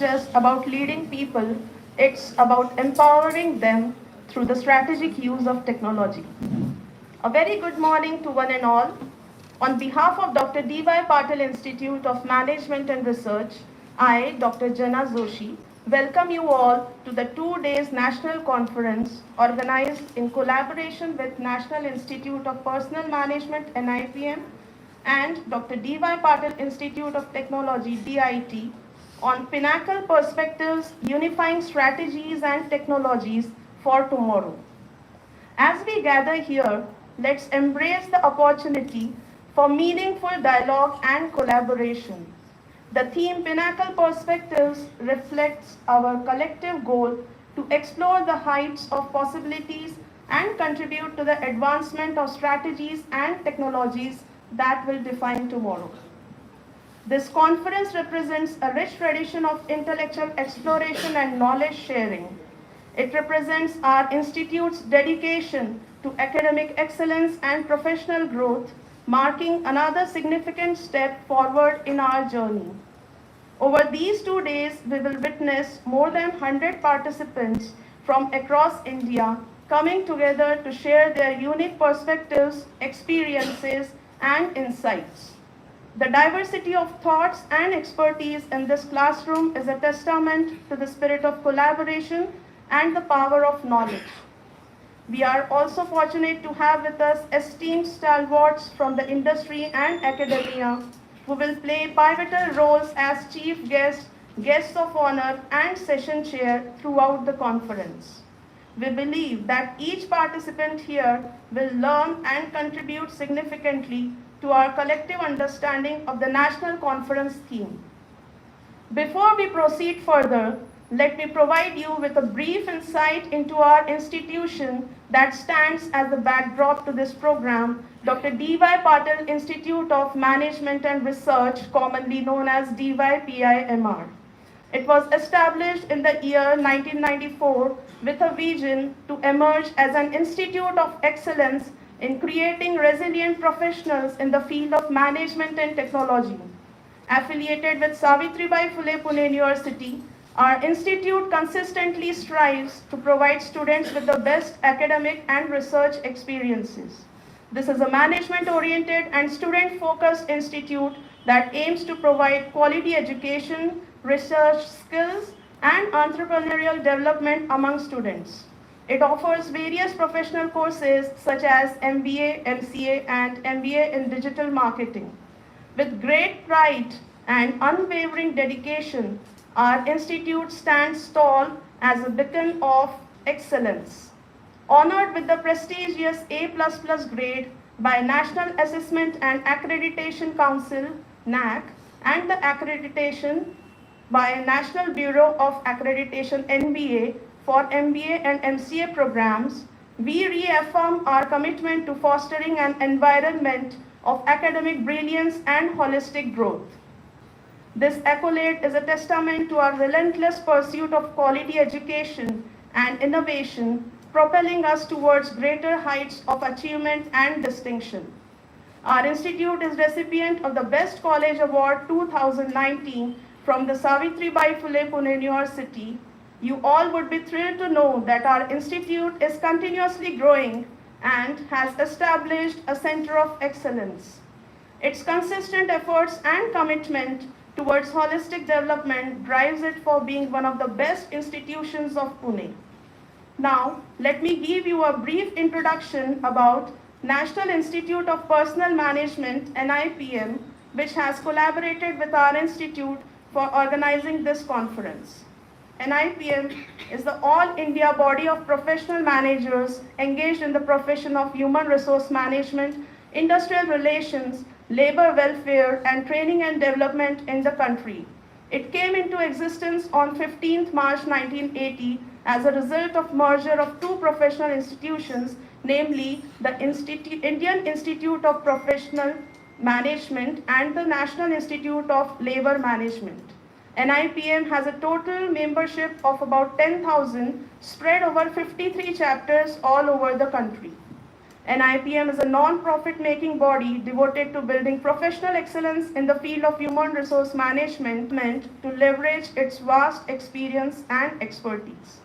just about leading people, it's about empowering them through the strategic use of technology. A very good morning to one and all. On behalf of Dr. D.Y. Patil Institute of Management and Research, I, Dr. Jana Joshi, welcome you all to the 2 days national conference organized in collaboration with National Institute of Personnel Management NIPM and Dr. D.Y. Patil Institute of Technology DIT on Pinnacle Perspectives, Unifying Strategies and Technologies for Tomorrow. As we gather here, let's embrace the opportunity for meaningful dialogue and collaboration. The theme Pinnacle Perspectives reflects our collective goal to explore the heights of possibilities and contribute to the advancement of strategies and technologies that will define tomorrow. This conference represents a rich tradition of intellectual exploration and knowledge sharing. It represents our institute's dedication to academic excellence and professional growth, marking another significant step forward in our journey. Over these 2 days, we will witness more than 100 participants from across India coming together to share their unique perspectives, experiences, and insights. The diversity of thoughts and expertise in this classroom is a testament to the spirit of collaboration and the power of knowledge. We are also fortunate to have with us esteemed stalwarts from the industry and academia who will play pivotal roles as chief guests, guests of honor, and session chair throughout the conference. We believe that each participant here will learn and contribute significantly to our collective understanding of the national conference theme. Before we proceed further, let me provide you with a brief insight into our institution that stands as the backdrop to this program, Dr. D.Y. Patil Institute of Management and Research, commonly known as DYPIMR. It was established in the year 1994 with a vision to emerge as an institute of excellence in creating resilient professionals in the field of management and technology. Affiliated with Savitribai Phule Pune University, our institute consistently strives to provide students with the best academic and research experiences. This is a management-oriented and student-focused institute that aims to provide quality education, research skills, and entrepreneurial development among students. It offers various professional courses such as MBA, MCA, and MBA in digital marketing. With great pride and unwavering dedication, our institute stands tall as a beacon of excellence. Honored with the prestigious A++ grade by National Assessment and Accreditation Council, NAC, and the accreditation by National Bureau of Accreditation, NBA, for MBA and MCA programs, we reaffirm our commitment to fostering an environment of academic brilliance and holistic growth. This accolade is a testament to our relentless pursuit of quality education and innovation, propelling us towards greater heights of achievement and distinction. Our institute is recipient of the Best College Award 2019 from the Savitribai Phule Pune University. You all would be thrilled to know that our institute is continuously growing and has established a center of excellence. Its consistent efforts and commitment towards holistic development drives it for being one of the best institutions of Pune. Now, let me give you a brief introduction about National Institute of Personnel Management, NIPM, which has collaborated with our institute for organizing this conference. NIPM is the All India body of professional managers engaged in the profession of human resource management, industrial relations, labor welfare, and training and development in the country. It came into existence on 15th March 1980 as a result of merger of two professional institutions, namely the Indian Institute of Professional Management and the National Institute of Labor Management. NIPM has a total membership of about 10,000 spread over 53 chapters all over the country. NIPM is a non-profit making body devoted to building professional excellence in the field of human resource management to leverage its vast experience and expertise.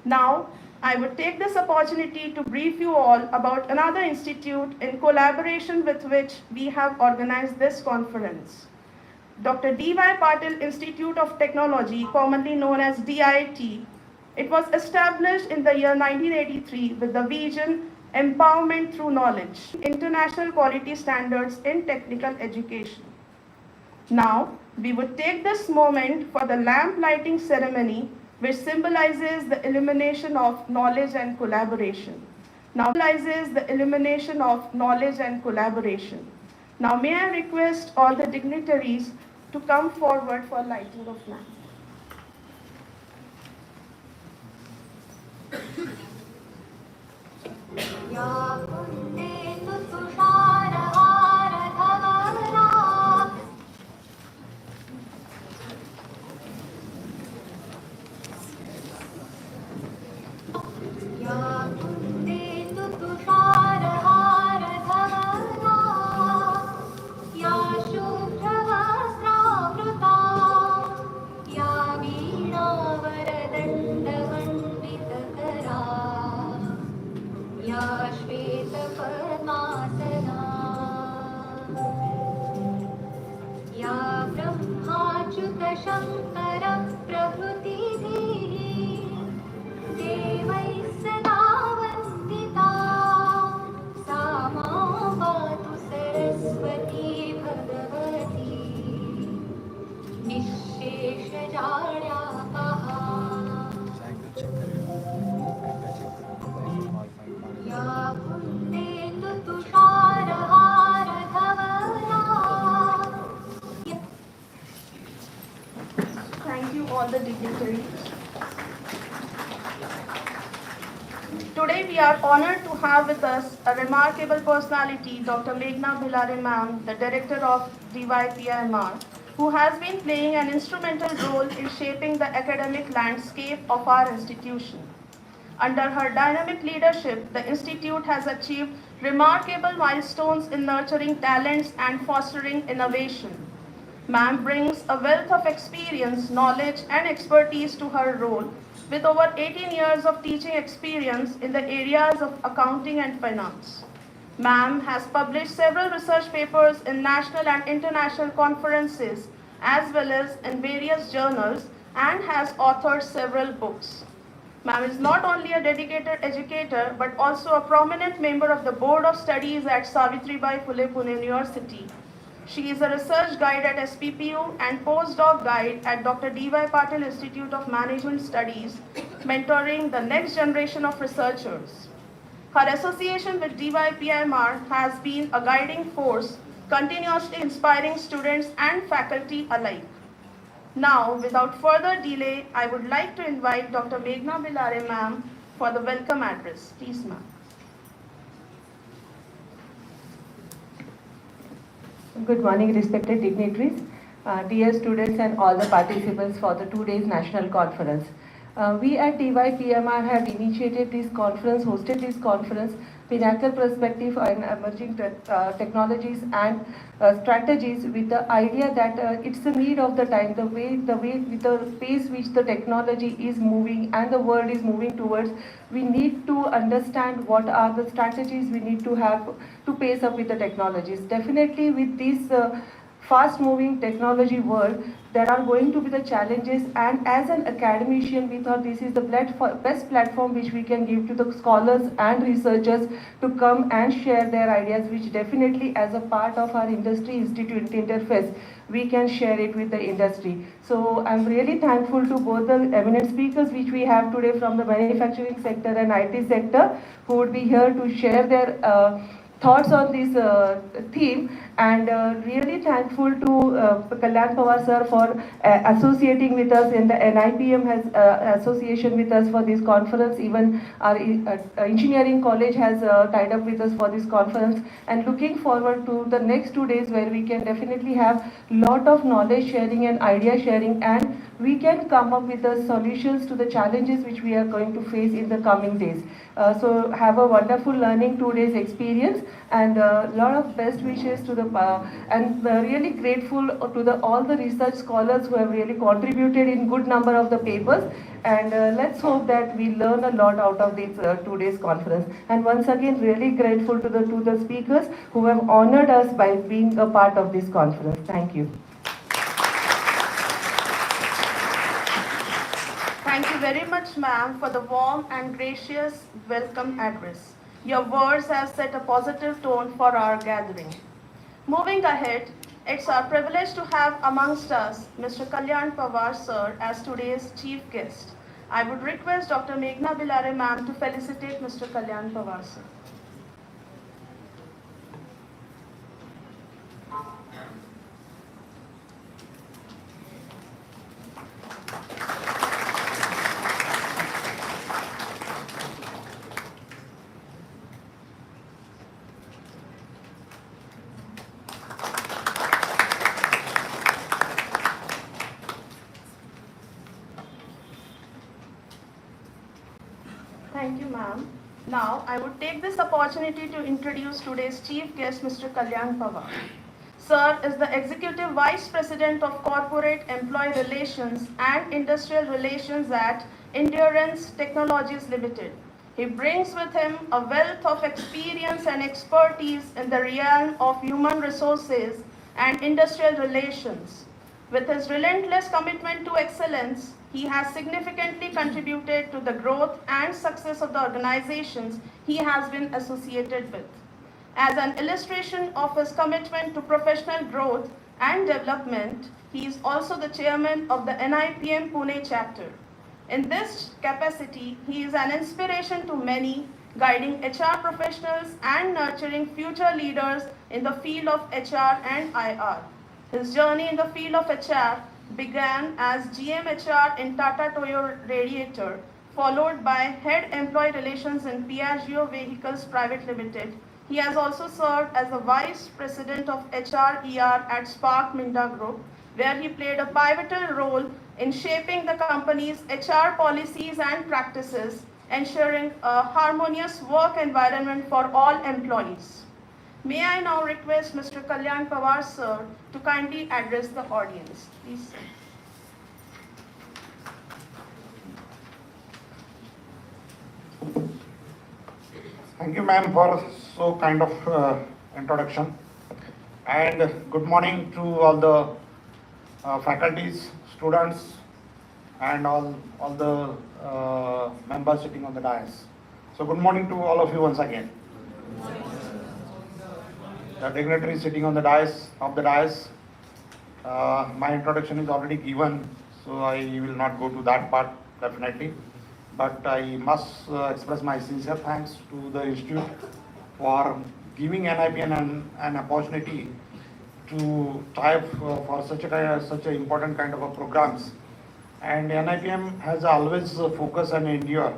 Now, I would take this opportunity to brief you all about another institute in collaboration with which we have organized this conference. Dr. D.Y. Patil Institute of Technology, commonly known as DIT. It was established in the year 1983 with the vision Empowerment Through Knowledge, international quality standards in technical education. Now, we would take this moment for the lamp lighting ceremony, which symbolizes the illumination of knowledge and collaboration. Now, may I request all the dignitaries to come forward for lighting of lamp. Shankar प्रभृतिः देवैः सदा वन्दिता सा मां पातु सरस्वती भगवती निःशेषजाड्यापहा या कुन्देन्दु तुषारहारधवला. Thank you all the dignitaries. Today we are honored to have with us a remarkable personality, Dr. Meghna Bhilare ma'am, the director of DYPIMR, who has been playing an instrumental role in shaping the academic landscape of our institution. Under her dynamic leadership, the institute has achieved remarkable milestones in nurturing talents and fostering innovation. Ma'am brings a wealth of experience, knowledge, and expertise to her role, with over 18 years of teaching experience in the areas of accounting and finance. Ma'am has published several research papers in national and international conferences, as well as in various journals, and has authored several books. Ma'am is not only a dedicated educator, but also a prominent member of the Board of Studies at Savitribai Phule Pune University. She is a research guide at SPPU and postdoc guide at Dr. D.Y. Patil Institute of Management Studies, mentoring the next generation of researchers. Her association with DYPIMR has been a guiding force, continuously inspiring students and faculty alike. Now, without further delay, I would like to invite Dr. Meghna Bhilare ma'am for the welcome address. Please, ma'am. Good morning, respected dignitaries, dear students and all the participants for the 2 days national conference. We at DYPMR have initiated this conference, hosted this conference, Pinnacle Perspective on Emerging Technologies and Strategies, with the idea that it's the need of the time, with the pace which the technology is moving and the world is moving towards, we need to understand what are the strategies we need to have to pace up with the technologies. Definitely with this fast-moving technology world, there are going to be the challenges, and as an academician, we thought this is the best platform which we can give to the scholars and researchers to come and share their ideas, which definitely as a part of our industry institute interface, we can share it with the industry. So I'm really thankful to both the eminent speakers which we have today from the manufacturing sector and IT sector, who would be here to share their thoughts on this theme. And really thankful to Kalyan Pawar sir for associating with us in the NIPM has association with us for this conference. Even our engineering college has tied up with us for this conference, and looking forward to the next 2 days where we can definitely have lot of knowledge sharing and idea sharing, and we can come up with the solutions to the challenges which we are going to face in the coming days. So have a wonderful learning 2 days experience, and a lot of best wishes to the and really grateful to the all the research scholars who have really contributed in good number of the papers, and let's hope that we learn a lot out of this 2 days conference. And once again really grateful to the speakers who have honored us by being a part of this conference. Thank you. Thank you very much, ma'am, for the warm and gracious welcome address. Your words have set a positive tone for our gathering. Moving ahead, it's our privilege to have amongst us Mr. Kalyan Pawar, sir, as today's chief guest. I would request Dr. Meghna Bilare, ma'am, to felicitate Mr. Kalyan Pawar, sir. Thank you, ma'am. Now, I would take this opportunity to introduce today's chief guest, Mr. Kalyan Pawar. Sir is the Executive Vice President of Corporate Employee Relations and Industrial Relations at Endurance Technologies Limited. He brings with him a wealth of experience and expertise in the realm of human resources and industrial relations. With his relentless commitment to excellence, he has significantly contributed to the growth and success of the organizations he has been associated with. As an illustration of his commitment to professional growth and development, he is also the chairman of the NIPM Pune chapter. In this capacity, he is an inspiration to many, guiding HR professionals and nurturing future leaders in the field of HR and IR. His journey in the field of HR began as GM HR in Tata Toyo Radiator, followed by Head Employee Relations in Piaggio Vehicles Private Limited. He has also served as the Vice President of HR/ER at Spark Minda Group, where he played a pivotal role in shaping the company's HR policies and practices, ensuring a harmonious work environment for all employees. May I now request Mr. Kalyan Pawar, sir, to kindly address the audience. Please, sir. Thank you, ma'am, for so kind of introduction. And good morning to all the faculties, students, and all the members sitting on the dais. So good morning to all of you once again. The dignitaries sitting on the dais, my introduction is already given, so I will not go to that part definitely. But I must express my sincere thanks to the Institute for giving NIPN an opportunity to type for such a important kind of a programs. And NIPM has always focused on India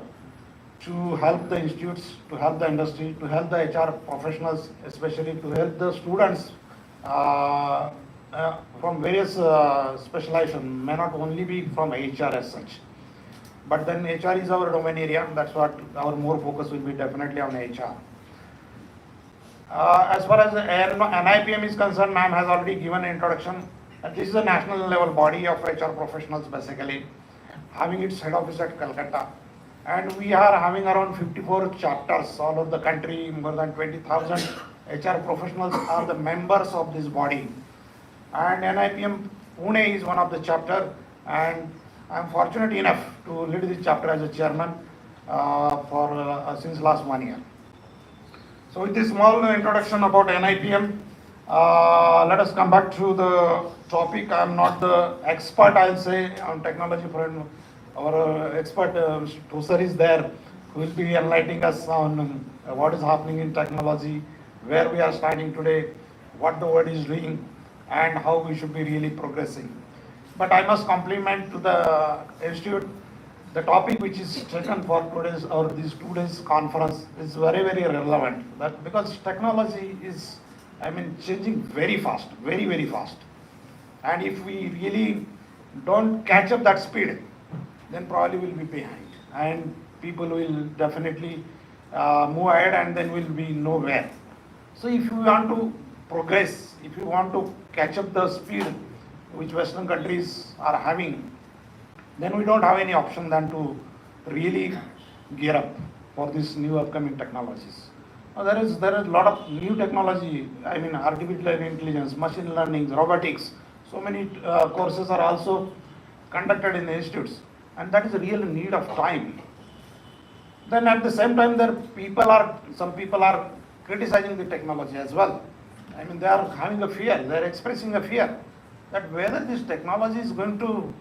to help the institutes, to help the industry, to help the HR professionals, especially to help the students from various specialization, may not only be from HR as such. But then HR is our domain area, that's what our more focus will be definitely on HR. As far as NIPM is concerned, ma'am has already given an introduction. This is a national level body of HR professionals basically, having its head office at Calcutta. And we are having around 54 chapters all over the country. More than 20,000 HR professionals are the members of this body. And NIPM Pune is one of the chapter, and I am fortunate enough to lead this chapter as a chairman since last 1 year. So with this small introduction about NIPM, let us come back to the topic. I am not the expert, I'll say, on technology front. Our expert Tosar is there, who will be enlightening us on what is happening in technology, where we are standing today, what the world is doing and how we should be really progressing. But I must compliment to the institute. The topic which is taken for today's or these 2 days conference is very, very relevant. That because technology is, changing very fast, very, very fast. And if we really don't catch up that speed, then probably we'll be behind. And people will definitely move ahead and then will be nowhere. So if you want to progress, if you want to catch up the speed which Western countries are having, then we don't have any option than to really gear up for these new upcoming technologies. Now, there is a lot of new technology, artificial intelligence, machine learning, robotics. So many courses are also conducted in the institutes, and that is a real need of time. Then at the same time, some people are criticizing the technology as well. They are having a fear, they are expressing a fear that whether this technology is going to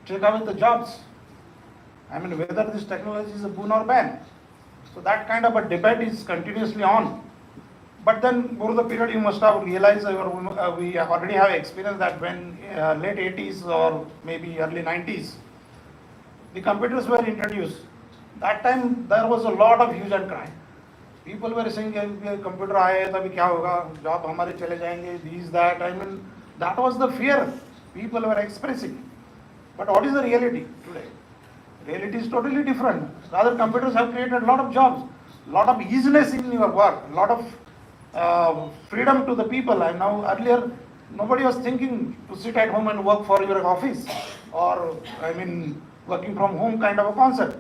take away the jobs. Whether this technology is a boon or ban. So that kind of a debate is continuously on. But then over the period you must have realized, we already have experienced that when late 80s or maybe early 90s, the computers were introduced. That time there was a lot of hue and cry. People were saying, computer आए तभी क्या होगा, job हमारे चले जाएंगे, these that. That was the fear people were expressing. But what is the reality today? Reality is totally different. Rather, computers have created a lot of jobs, a lot of easiness in your work, a lot of freedom to the people. And now earlier, nobody was thinking to sit at home and work for your office or, working from home kind of a concept.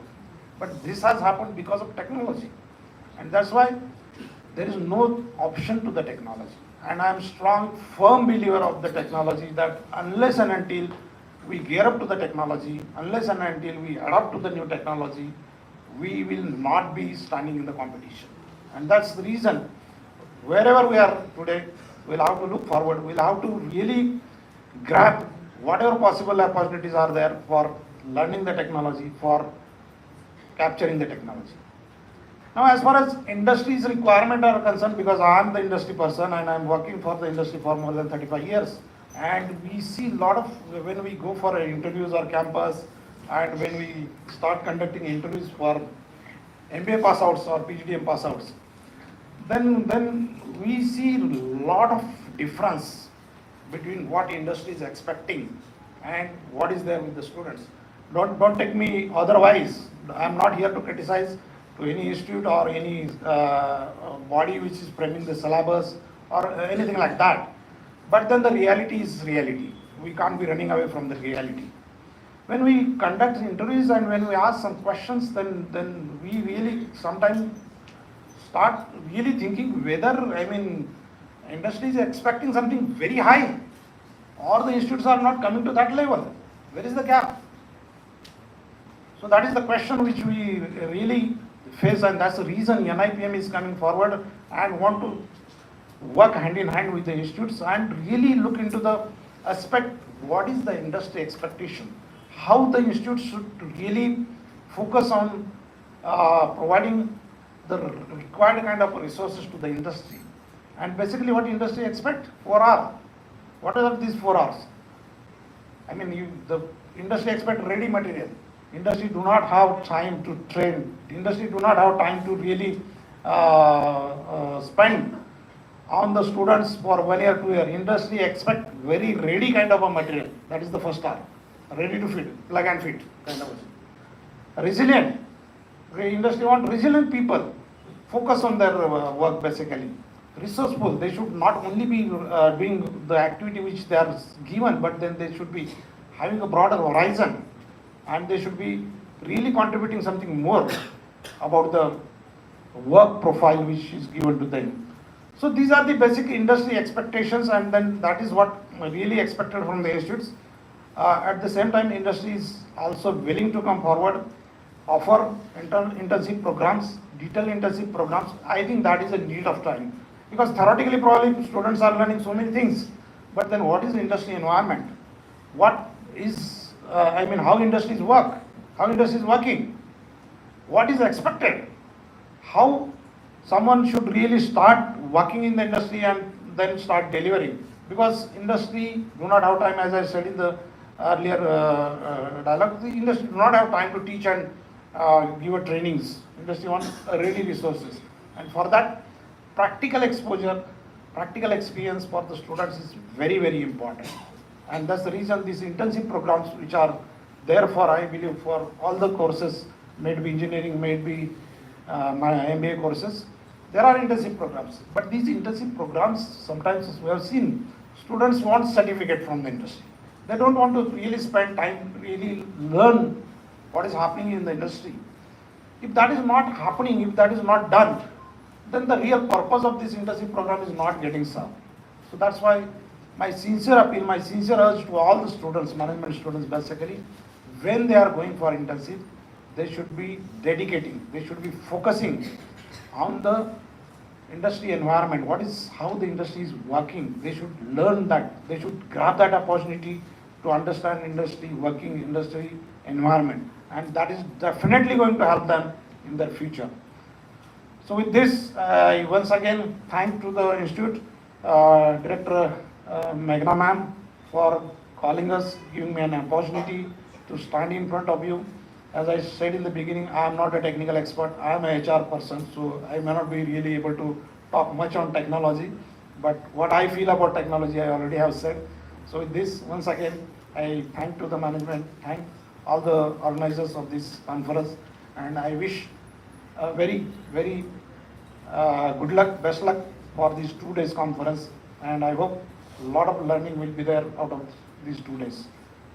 But this has happened because of technology. And that's why there is no option to the technology. And I am strong, firm believer of the technology that unless and until we gear up to the technology, unless and until we adapt to the new technology, we will not be standing in the competition. And that's the reason, wherever we are today, we'll have to look forward, we'll have to really grab whatever possible opportunities are there for learning the technology, for capturing the technology. Now, as far as industry's requirement are concerned, because I am the industry person and I am working for the industry for more than 35 years, and we see a lot of, when we go for interviews or campus, and when we start conducting interviews for MBA pass outs or PGDM pass outs, then we see a lot of difference between what industry is expecting and what is there with the students. Don't take me otherwise. I am not here to criticize to any institute or any body which is framing the syllabus or anything like that. But then the reality is reality. We can't be running away from the reality. When we conduct interviews and when we ask some questions, then we really sometimes start really thinking whether, industry is expecting something very high or the institutes are not coming to that level. Where is the gap? So that is the question which we really face, and that's the reason NIPM is coming forward and want to work hand in hand with the institutes and really look into the aspect, what is the industry expectation, how the institutes should really focus on providing the required kind of resources to the industry. And basically what industry expect? 4 hours. What are these 4 hours? The industry expect ready material. Industry do not have time to train. Industry do not have time to really spend on the students for 1 year, 2 year. Industry expect very ready kind of a material. That is the first R. Ready to fit, plug and fit kind of a. Resilient. Industry want resilient people. Focus on their work basically. Resourceful. They should not only be doing the activity which they are given, but then they should be having a broader horizon. And they should be really contributing something more about the work profile which is given to them. So these are the basic industry expectations, and then that is what really expected from the institutes. At the same time, industry is also willing to come forward, offer internship programs, detailed internship programs. I think that is a need of time, because theoretically probably students are learning so many things, but then what is the industry environment? What is how industries work, how industry is working, what is expected, how someone should really start working in the industry and then start delivering. Because industry do not have time, as I said in the earlier dialogue, the industry do not have time to teach and give a trainings. Industry wants ready resources. And for that, practical exposure, practical experience for the students is very, very important. And that's the reason these intensive programs which are there for, I believe, for all the courses, may it be engineering, may it be my MBA courses, there are intensive programs. But these intensive programs, sometimes as we have seen, students want certificate from the industry. They don't want to really spend time to really learn what is happening in the industry. If that is not happening, if that is not done, then the real purpose of this intensive program is not getting served. So that's why my sincere appeal, my sincere urge to all the students, management students basically, when they are going for intensive, they should be dedicating, they should be focusing on the industry environment, how the industry is working. They should learn that, they should grab that opportunity to understand industry, working industry environment. And that is definitely going to help them in their future. So with this, I once again thank to the institute, Director Meghna ma'am for calling us, giving me an opportunity to stand in front of you. As I said in the beginning, I am not a technical expert, I am a HR person, so I may not be really able to talk much on technology, but what I feel about technology I already have said. So with this, once again, I thank to the management, thank all the organizers of this conference, and I wish a very, very good luck, best luck for these 2 days conference, and I hope a lot of learning will be there out of these 2 days.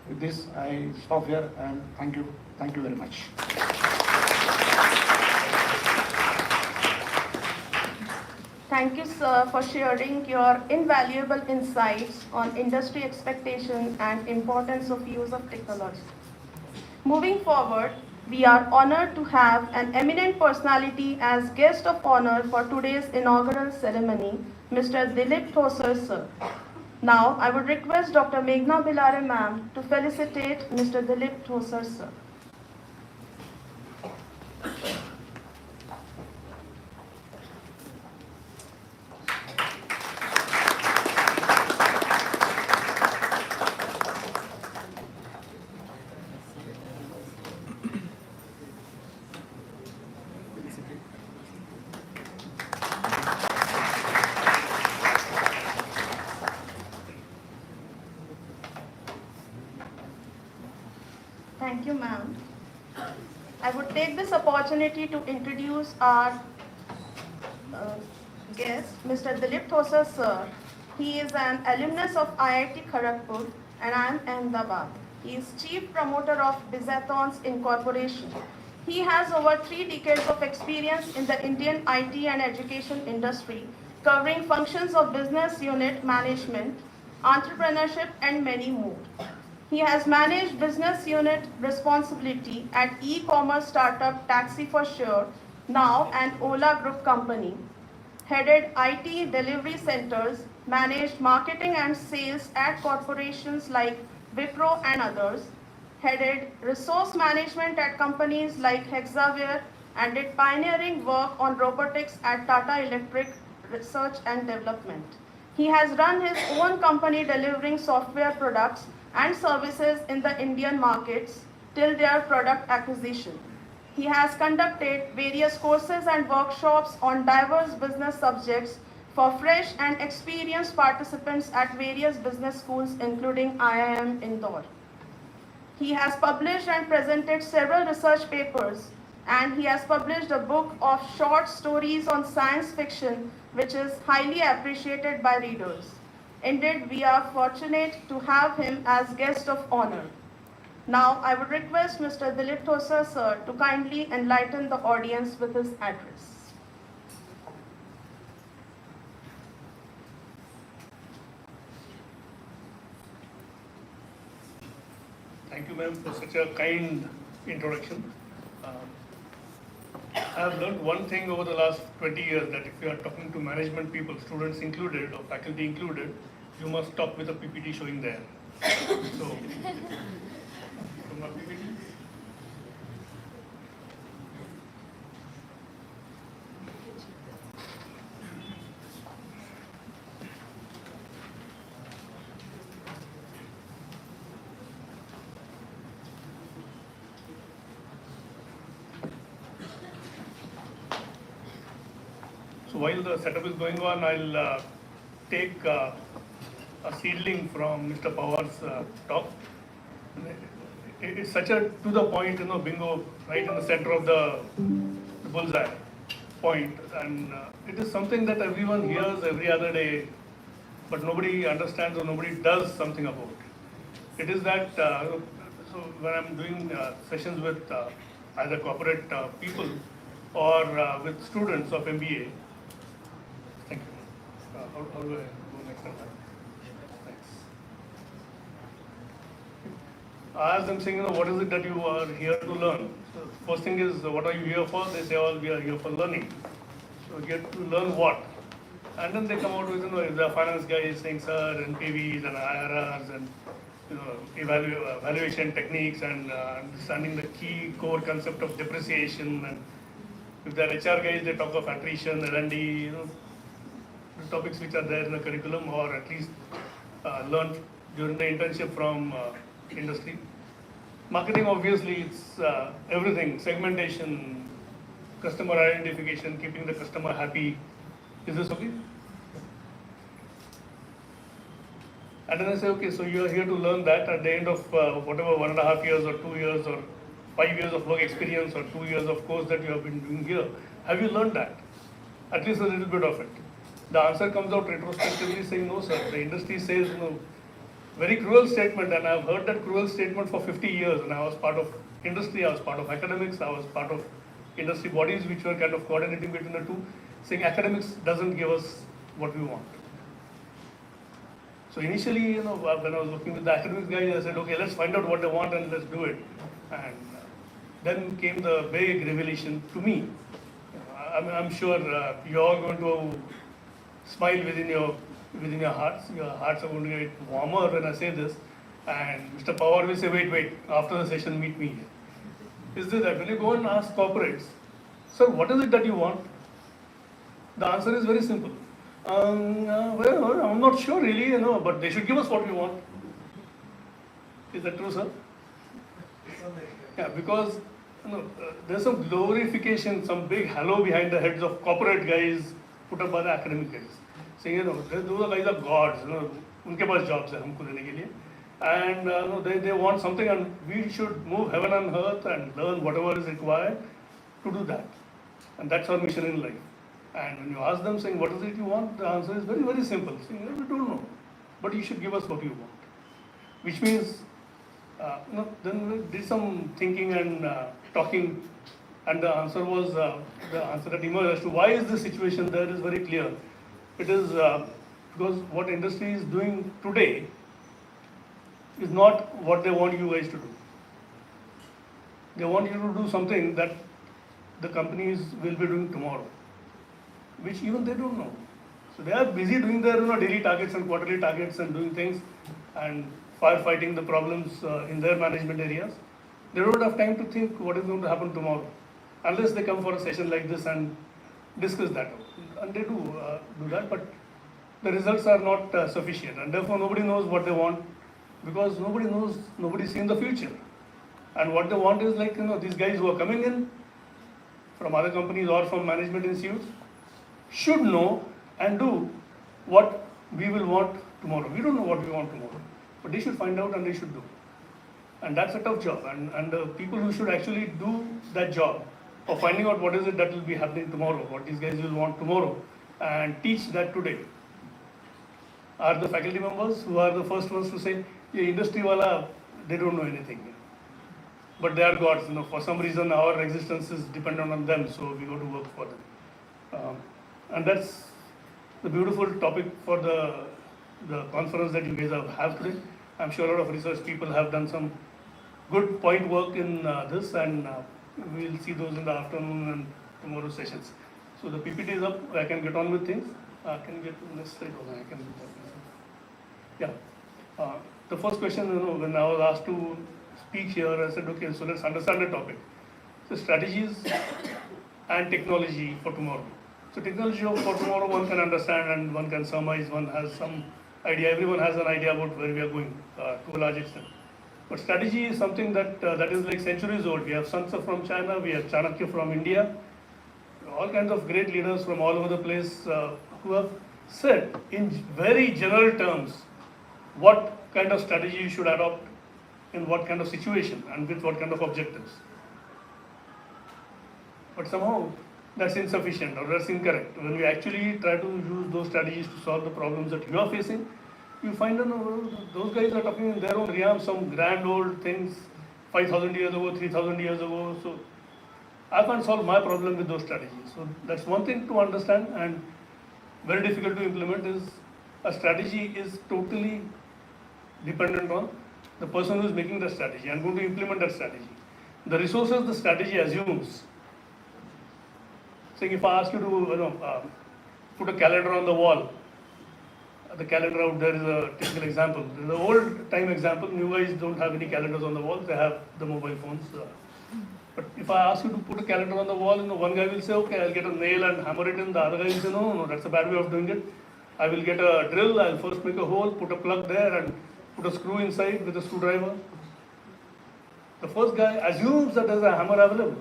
With this, I stop here and thank you very much. Thank you, sir, for sharing your invaluable insights on industry expectation and importance of use of technology. Moving forward, we are honored to have an eminent personality as guest of honor for today's inaugural ceremony, Mr. Dilip Thosar, sir. Now, I would request Dr. Meghna Bilare ma'am to felicitate Mr. Dilip Thosar, sir. Thank you, ma'am. I would take this opportunity to introduce our guest, Mr. Dilip Thosar, sir. He is an alumnus of IIT Kharagpur and I am Ahmedabad. He is Chief Promoter of Bizathons Incorporation. He has over 3 decades of experience in the Indian IT and education industry, covering functions of business unit management, entrepreneurship, and many more. He has managed business unit responsibility at e-commerce startup Taxi for Sure, now an Ola Group company, headed IT delivery centers, managed marketing and sales at corporations like Wipro and others, headed resource management at companies like Hexaware, and did pioneering work on robotics at Tata Electric Research and Development. He has run his own company delivering software products and services in the Indian markets till their product acquisition. He has conducted various courses and workshops on diverse business subjects for fresh and experienced participants at various business schools including IIM Indore. He has published and presented several research papers, and he has published a book of short stories on science fiction which is highly appreciated by readers. Indeed, we are fortunate to have him as guest of honor. Now, I would request Mr. Dilip Thosar, sir, to kindly enlighten the audience with his address. Thank you, ma'am, for such a kind introduction. I have learned one thing over the last 20 years, that if you are talking to management people, students included or faculty included, you must stop with a PPT showing there. So, from a PPT. So while the setup is going on, I'll take a seedling from Mr. Pawar's talk. It's such a to the point, bingo, right in the center of the bullseye point, and it is something that everyone hears every other day, but nobody understands or nobody does something about it. It is that, so when I'm doing sessions with either corporate people or with students of MBA, thank you. How do I go next time? Thanks. I ask them saying, what is it that you are here to learn? So first thing is, what are you here for? They say, oh, we are here for learning. So you get to learn what? And then they come out with, the finance guy is saying, sir, NPVs and IRRs and, evaluation techniques and understanding the key core concept of depreciation. And if they're HR guys, they talk of attrition, L&D, the topics which are there in the curriculum or at least learned during the internship from industry. Marketing, obviously, it's everything, segmentation, customer identification, keeping the customer happy. Is this okay? And then I say, okay, so you are here to learn that at the end of whatever 1.5 years or 2 years or 5 years of work experience or 2 years of course that you have been doing here. Have you learned that? At least a little bit of it. The answer comes out retrospectively saying, no sir, the industry says, very cruel statement, and I've heard that cruel statement for 50 years, and I was part of industry, I was part of academics, I was part of industry bodies which were kind of coordinating between the two, saying academics doesn't give us what we want. So initially, when I was working with the academics guys, I said, okay, let's find out what they want and let's do it. And then came the big revelation to me. I'm sure you're all going to smile within your hearts. Your hearts are going to get warmer when I say this. And Mr. Pawar will say, wait, after the session, meet me here. Is this that when you go and ask corporates, sir, what is it that you want? The answer is very simple. Well, I'm not sure really, but they should give us what we want. Is that true, sir? Yeah, because there's some glorification, some big halo behind the heads of corporate guys put up by the academic guys. Saying, those guys are gods, unke paas jobs hai humko dene ke liye. And they want something, and we should move heaven and earth and learn whatever is required to do that. And that's our mission in life. And when you ask them saying, what is it you want? The answer is very, very simple. Saying, we don't know. But you should give us what you want. Which means, then we did some thinking and talking. And the answer was, the answer that emerged as to why is this situation there is very clear. It is because what industry is doing today is not what they want you guys to do. They want you to do something that the companies will be doing tomorrow, which even they don't know. So they are busy doing their daily targets and quarterly targets and doing things and firefighting the problems in their management areas. They don't have time to think what is going to happen tomorrow, unless they come for a session like this and discuss that. And they do that, but the results are not sufficient, and therefore nobody knows what they want, because nobody's seen the future. And what they want is like, these guys who are coming in from other companies or from management institutes should know and do what we will want tomorrow. We don't know what we want tomorrow, but they should find out and they should do. And that's a tough job. And the people who should actually do that job of finding out what is it that will be happening tomorrow, what these guys will want tomorrow, and teach that today, are the faculty members who are the first ones to say, yeah, industry wala, they don't know anything. But they are gods, for some reason our existence is dependent on them, so we go to work for them. And that's the beautiful topic for the conference that you guys have today. I'm sure a lot of research people have done some good point work in this, and we'll see those in the afternoon and tomorrow's sessions. So the PPT is up, I can get on with things. Can you get to the next slide? I can do that. Yeah. The first question, when I was asked to speak here, I said, okay, so let's understand the topic. So strategies and technology for tomorrow. So technology for tomorrow one can understand and one can surmise, one has some idea, everyone has an idea about where we are going to a large extent. But strategy is something that is like centuries old. We have Sun Tzu from China, we have Chanakya from India. all kinds of great leaders from all over the place who have said in very general terms what kind of strategy you should adopt in what kind of situation and with what kind of objectives. But somehow that's insufficient or that's incorrect. When we actually try to use those strategies to solve the problems that you are facing, you find that those guys are talking in their own realm, some grand old things 5,000 years ago, 3,000 years ago. So I can't solve my problem with those strategies. So that's one thing to understand, and very difficult to implement is a strategy is totally dependent on the person who is making the strategy and going to implement that strategy. The resources the strategy assumes. Saying if I ask you to put a calendar on the wall, the calendar out there is a typical example. The old time example, new guys don't have any calendars on the wall, they have the mobile phones. But if I ask you to put a calendar on the wall, one guy will say, okay, I'll get a nail and hammer it in. The other guy will say, no, that's a bad way of doing it. I will get a drill, I'll first make a hole, put a plug there and put a screw inside with a screwdriver. The first guy assumes that there's a hammer available,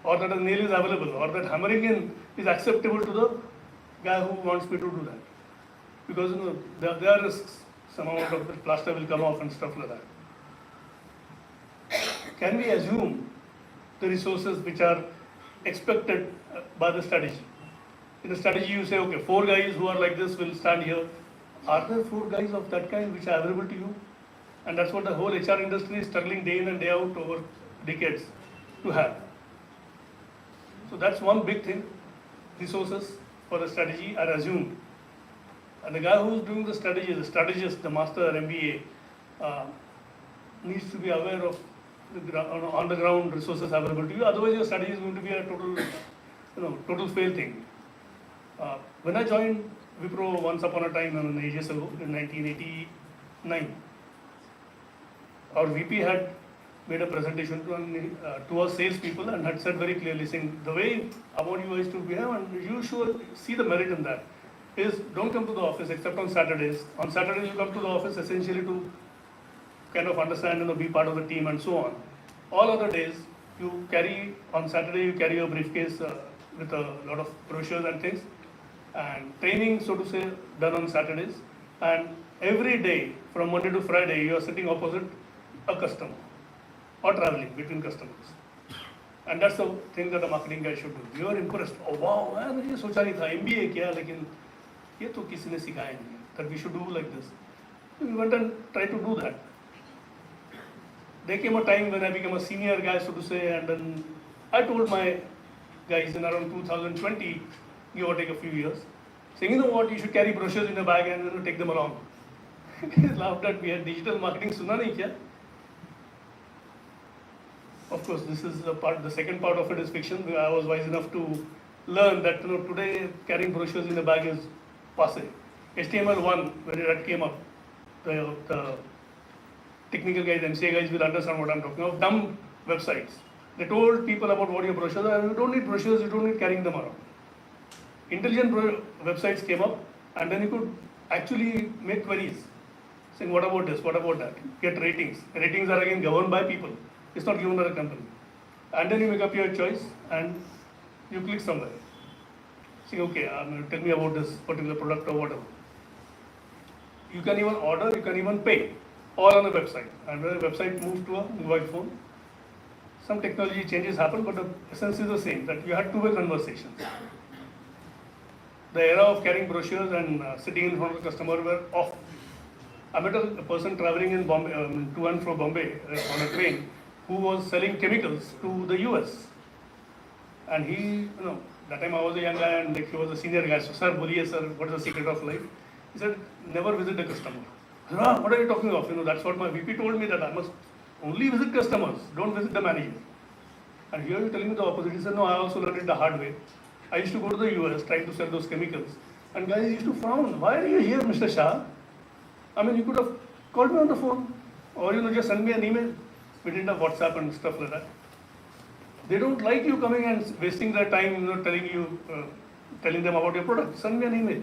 or that a nail is available, or that hammering in is acceptable to the guy who wants me to do that. Because there are risks, some amount of the plaster will come off and stuff like that. Can we assume the resources which are expected by the strategy? In the strategy you say, okay, 4 guys who are like this will stand here. Are there 4 guys of that kind which are available to you? And that's what the whole HR industry is struggling day in and day out over decades to have. So that's one big thing. Resources for the strategy are assumed. And the guy who is doing the strategy, the strategist, the master MBA, needs to be aware of the on the ground resources available to you. Otherwise, your strategy is going to be a total fail thing. When I joined Wipro once upon a time, ages ago, in 1989, our VP had made a presentation to our salespeople and had said very clearly, saying the way I want you guys to behave, and you should see the merit in that, is don't come to the office except on Saturdays. On Saturdays you come to the office essentially to kind of understand and be part of the team and so on. All other days on Saturday you carry your briefcase with a lot of brochures and things, and training, so to say, done on Saturdays. And every day from Monday to Friday you are sitting opposite a customer or traveling between customers. And that's the thing that the marketing guy should do. You are impressed. Oh wow, मैंने ये सोचा नहीं था MBA किया, लेकिन ये तो किसी ने सिखाया नहीं that we should do like this. We went and tried to do that. There came a time when I became a senior guy, so to say, and then I told my guys in around 2020, give or take a few years, saying, you know what, you should carry brochures in your bag and take them along. They laughed at me. Digital marketing suna nahi kya? Of course, this is the second part of it is fiction. I was wise enough to learn that today carrying brochures in the bag is passe. HTML1, when that came up, the technical guys, MCA guys will understand what I'm talking about. Dumb websites. They told people about what your brochures are. You don't need brochures, you don't need carrying them around. Intelligent websites came up, and then you could actually make queries, saying what about this, what about that, get ratings. Ratings are again governed by people. It's not given by the company. And then you make up your choice and you click somewhere. Saying, okay, tell me about this particular product or whatever. You can even order, you can even pay, all on the website. And when the website moved to a mobile phone, some technology changes happen, but the essence is the same, that you had two-way conversations. The era of carrying brochures and sitting in front of the customer were off. I met a person traveling in Bombay, to and from Bombay on a train, who was selling chemicals to the US. And he, that time I was a young guy and he was a senior guy. So, sir, boliye, sir, what is the secret of life? He said, never visit the customer. I said, what are you talking of? That's what my VP told me, that I must only visit customers, don't visit the manager. And here you're telling me the opposite. He said, no, I also learned it the hard way. I used to go to the US trying to sell those chemicals. And guys used to frown. Why are you here, Mr. Shah? I mean, you could have called me on the phone or, just send me an email. We didn't have WhatsApp and stuff like that. They don't like you coming and wasting their time, telling them about your product. Send me an email.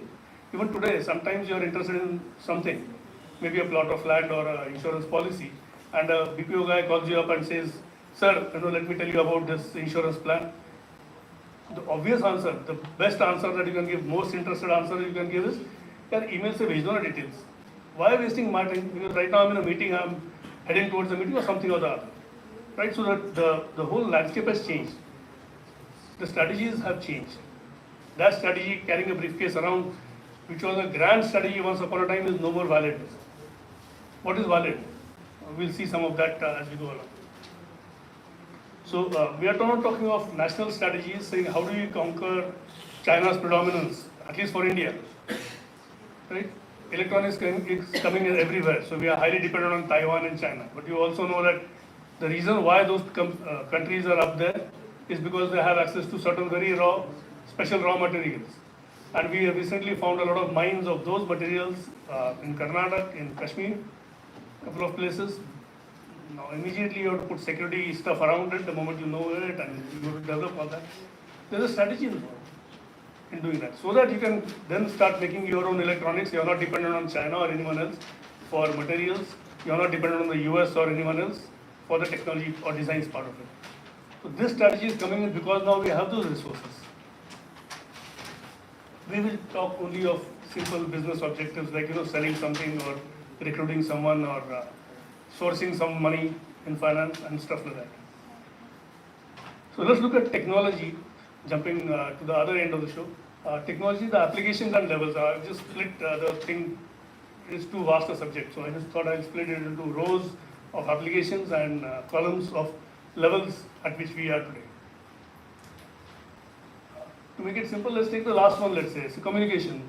Even today, sometimes you're interested in something, maybe a plot of land or an insurance policy, and a BPO guy calls you up and says, sir, let me tell you about this insurance plan. The obvious answer, the best answer that you can give, most interested answer you can give is, यार email से भेज दो ना details. Why wasting my time? Because right now I'm in a meeting, I'm heading towards the meeting or something or the other. Right? So that the whole landscape has changed. The strategies have changed. That strategy, carrying a briefcase around, which was a grand strategy once upon a time, is no more valid. What is valid? We'll see some of that as we go along. So we are not talking of national strategies, saying how do we conquer China's predominance, at least for India. Right? Electronics is coming in everywhere, so we are highly dependent on Taiwan and China. But you also know that the reason why those countries are up there is because they have access to certain very special raw materials. And we have recently found a lot of mines of those materials in Karnataka, in Kashmir, a couple of places. Now immediately you have to put security stuff around it the moment you know it, and you have to develop all that. There's a strategy involved in doing that, so that you can then start making your own electronics. You are not dependent on China or anyone else for materials. You are not dependent on the US or anyone else for the technology or designs part of it. So this strategy is coming in because now we have those resources. We will talk only of simple business objectives like selling something or recruiting someone or sourcing some money in finance and stuff like that. So let's look at technology, jumping to the other end of the show. Technology, the applications and levels. I've just split the thing. It's too vast a subject, so I just thought I'll split it into rows of applications and columns of levels at which we are today. To make it simple, let's take the last one, let's say, it's communication.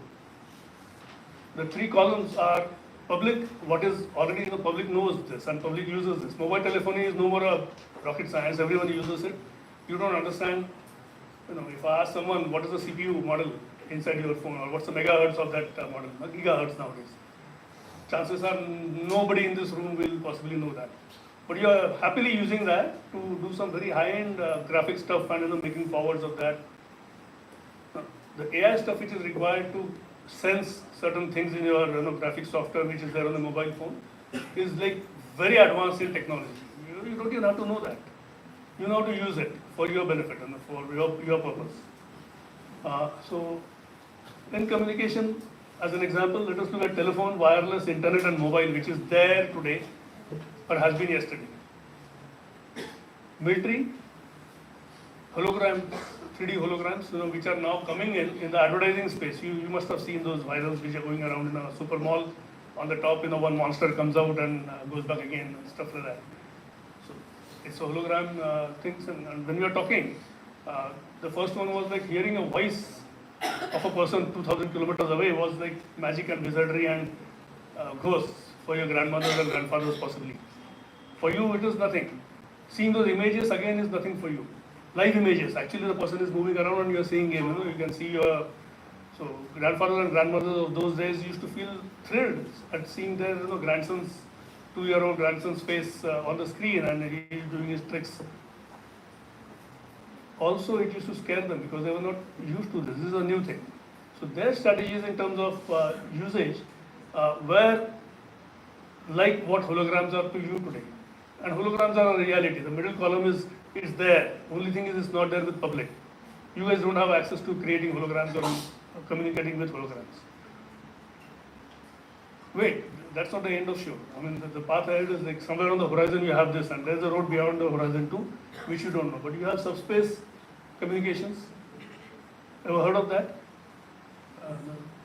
The three columns are public, what is already the public knows this and public uses this. Mobile telephony is no more a rocket science, everyone uses it. You don't understand, if I ask someone what is the CPU model inside your phone or what's the megahertz of that model, gigahertz nowadays. Chances are nobody in this room will possibly know that. But you are happily using that to do some very high-end graphic stuff and making forwards of that. The AI stuff which is required to sense certain things in your graphic software which is there on the mobile phone is like very advanced in technology. You don't even have to know that. You know how to use it for your benefit and for your purpose. So in communication, as an example, let us look at telephone, wireless, internet and mobile, which is there today or has been yesterday. Military, hologram, 3D holograms, which are now coming in the advertising space. You must have seen those virals which are going around in a super mall. On the top, one monster comes out and goes back again and stuff like that. So it's a hologram things. And when we are talking, the first one was like hearing a voice of a person 2,000 kilometers away was like magic and wizardry and ghosts for your grandmothers and grandfathers possibly. For you, it is nothing. Seeing those images again is nothing for you. Live images. Actually, the person is moving around and you are seeing him. You can see your. So grandfathers and grandmothers of those days used to feel thrilled at seeing their grandson's 2-year-old grandson's face on the screen and he is doing his tricks. Also, it used to scare them because they were not used to this. This is a new thing. So their strategies in terms of usage were like what holograms are to you today. And holograms are a reality. The middle column is it's there. Only thing is it's not there with public. You guys don't have access to creating holograms or communicating with holograms. Wait, that's not the end of show. I mean, the path ahead is like somewhere on the horizon you have this, and there's a road beyond the horizon too, which you don't know. But you have subspace communications. Ever heard of that?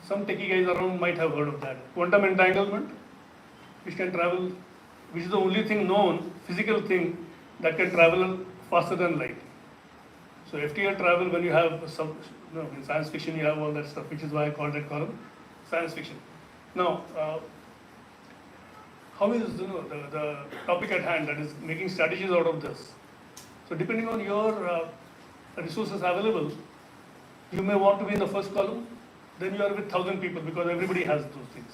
Some techie guys around might have heard of that. Quantum entanglement, which can travel, which is the only thing known, physical thing, that can travel faster than light. So FTL travel, when you have in science fiction you have all that stuff, which is why I called that column science fiction. Now, how is the topic at hand, that is making strategies out of this? So depending on your resources available, you may want to be in the first column, then you are with 1,000 people because everybody has those things.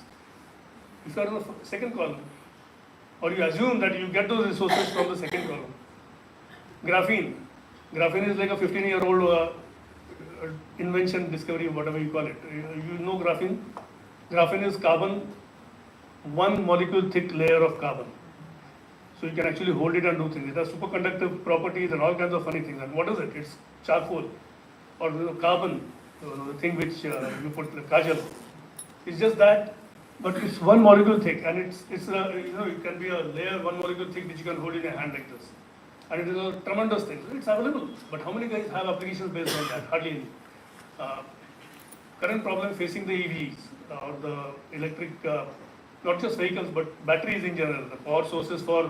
If you are in the second column, or you assume that you get those resources from the second column. Graphene. Graphene is like a 15-year-old invention, discovery, whatever you call it. You know graphene? Graphene is carbon, one molecule thick layer of carbon. So you can actually hold it and do things. It has superconductive properties and all kinds of funny things. And what is it? It's charcoal. or carbon, the thing which you put the kajal. It's just that, but it's one molecule thick, and it's a, it can be a layer one molecule thick which you can hold in your hand like this, and it is a tremendous thing. So it's available, but how many guys have applications based on that? Hardly any. Current problem facing the EVs or the electric, not just vehicles but batteries in general. The power sources for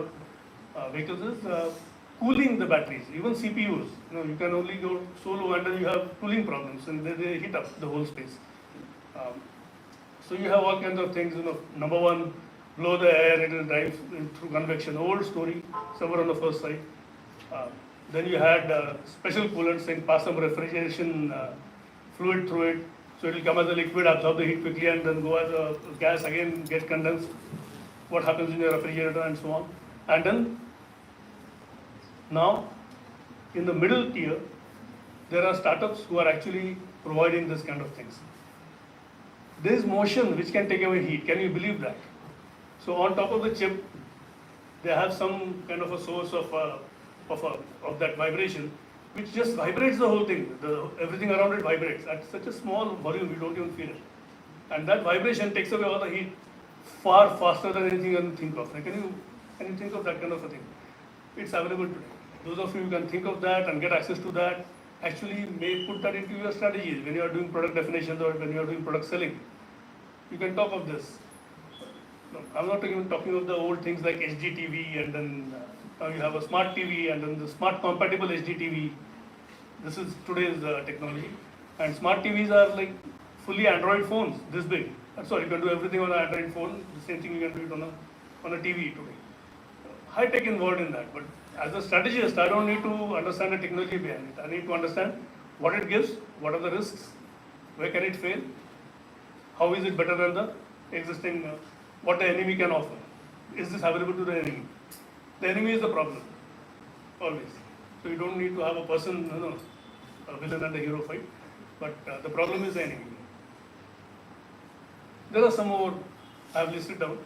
vehicles is cooling the batteries, even CPUs. You can only go so low and then you have cooling problems and they heat up the whole space. So you have all kinds of things. Number one, blow the air, it will drive through convection. Old story, somewhere on the first side. Then you had special coolants saying pass some refrigeration fluid through it, so it will come as a liquid, absorb the heat quickly, and then go as a gas again, get condensed. What happens in your refrigerator and so on. And then now, in the middle tier, there are startups who are actually providing this kind of things. There is motion which can take away heat. Can you believe that? So on top of the chip, they have some kind of a source of that vibration, which just vibrates the whole thing. Everything around it vibrates at such a small volume, you don't even feel it. And that vibration takes away all the heat far faster than anything you can think of. Like, can you think of that kind of a thing? It's available today. Those of you who can think of that and get access to that, actually may put that into your strategies when you are doing product definitions or when you are doing product selling. You can talk of this. No, I'm not even talking of the old things like HDTV, and then now you have a smart TV, and then the smart compatible HDTV. This is today's technology. And smart TVs are like fully Android phones, this big. Sorry, you can do everything on an Android phone. The same thing you can do it on a TV today. High tech involved in that, but as a strategist, I don't need to understand the technology behind it. I need to understand what it gives, what are the risks, where can it fail, how is it better than the existing, what the enemy can offer. Is this available to the enemy? The enemy is the problem, always. So you don't need to have a person, a villain and a hero fight, but the problem is the enemy. There are some more I have listed down.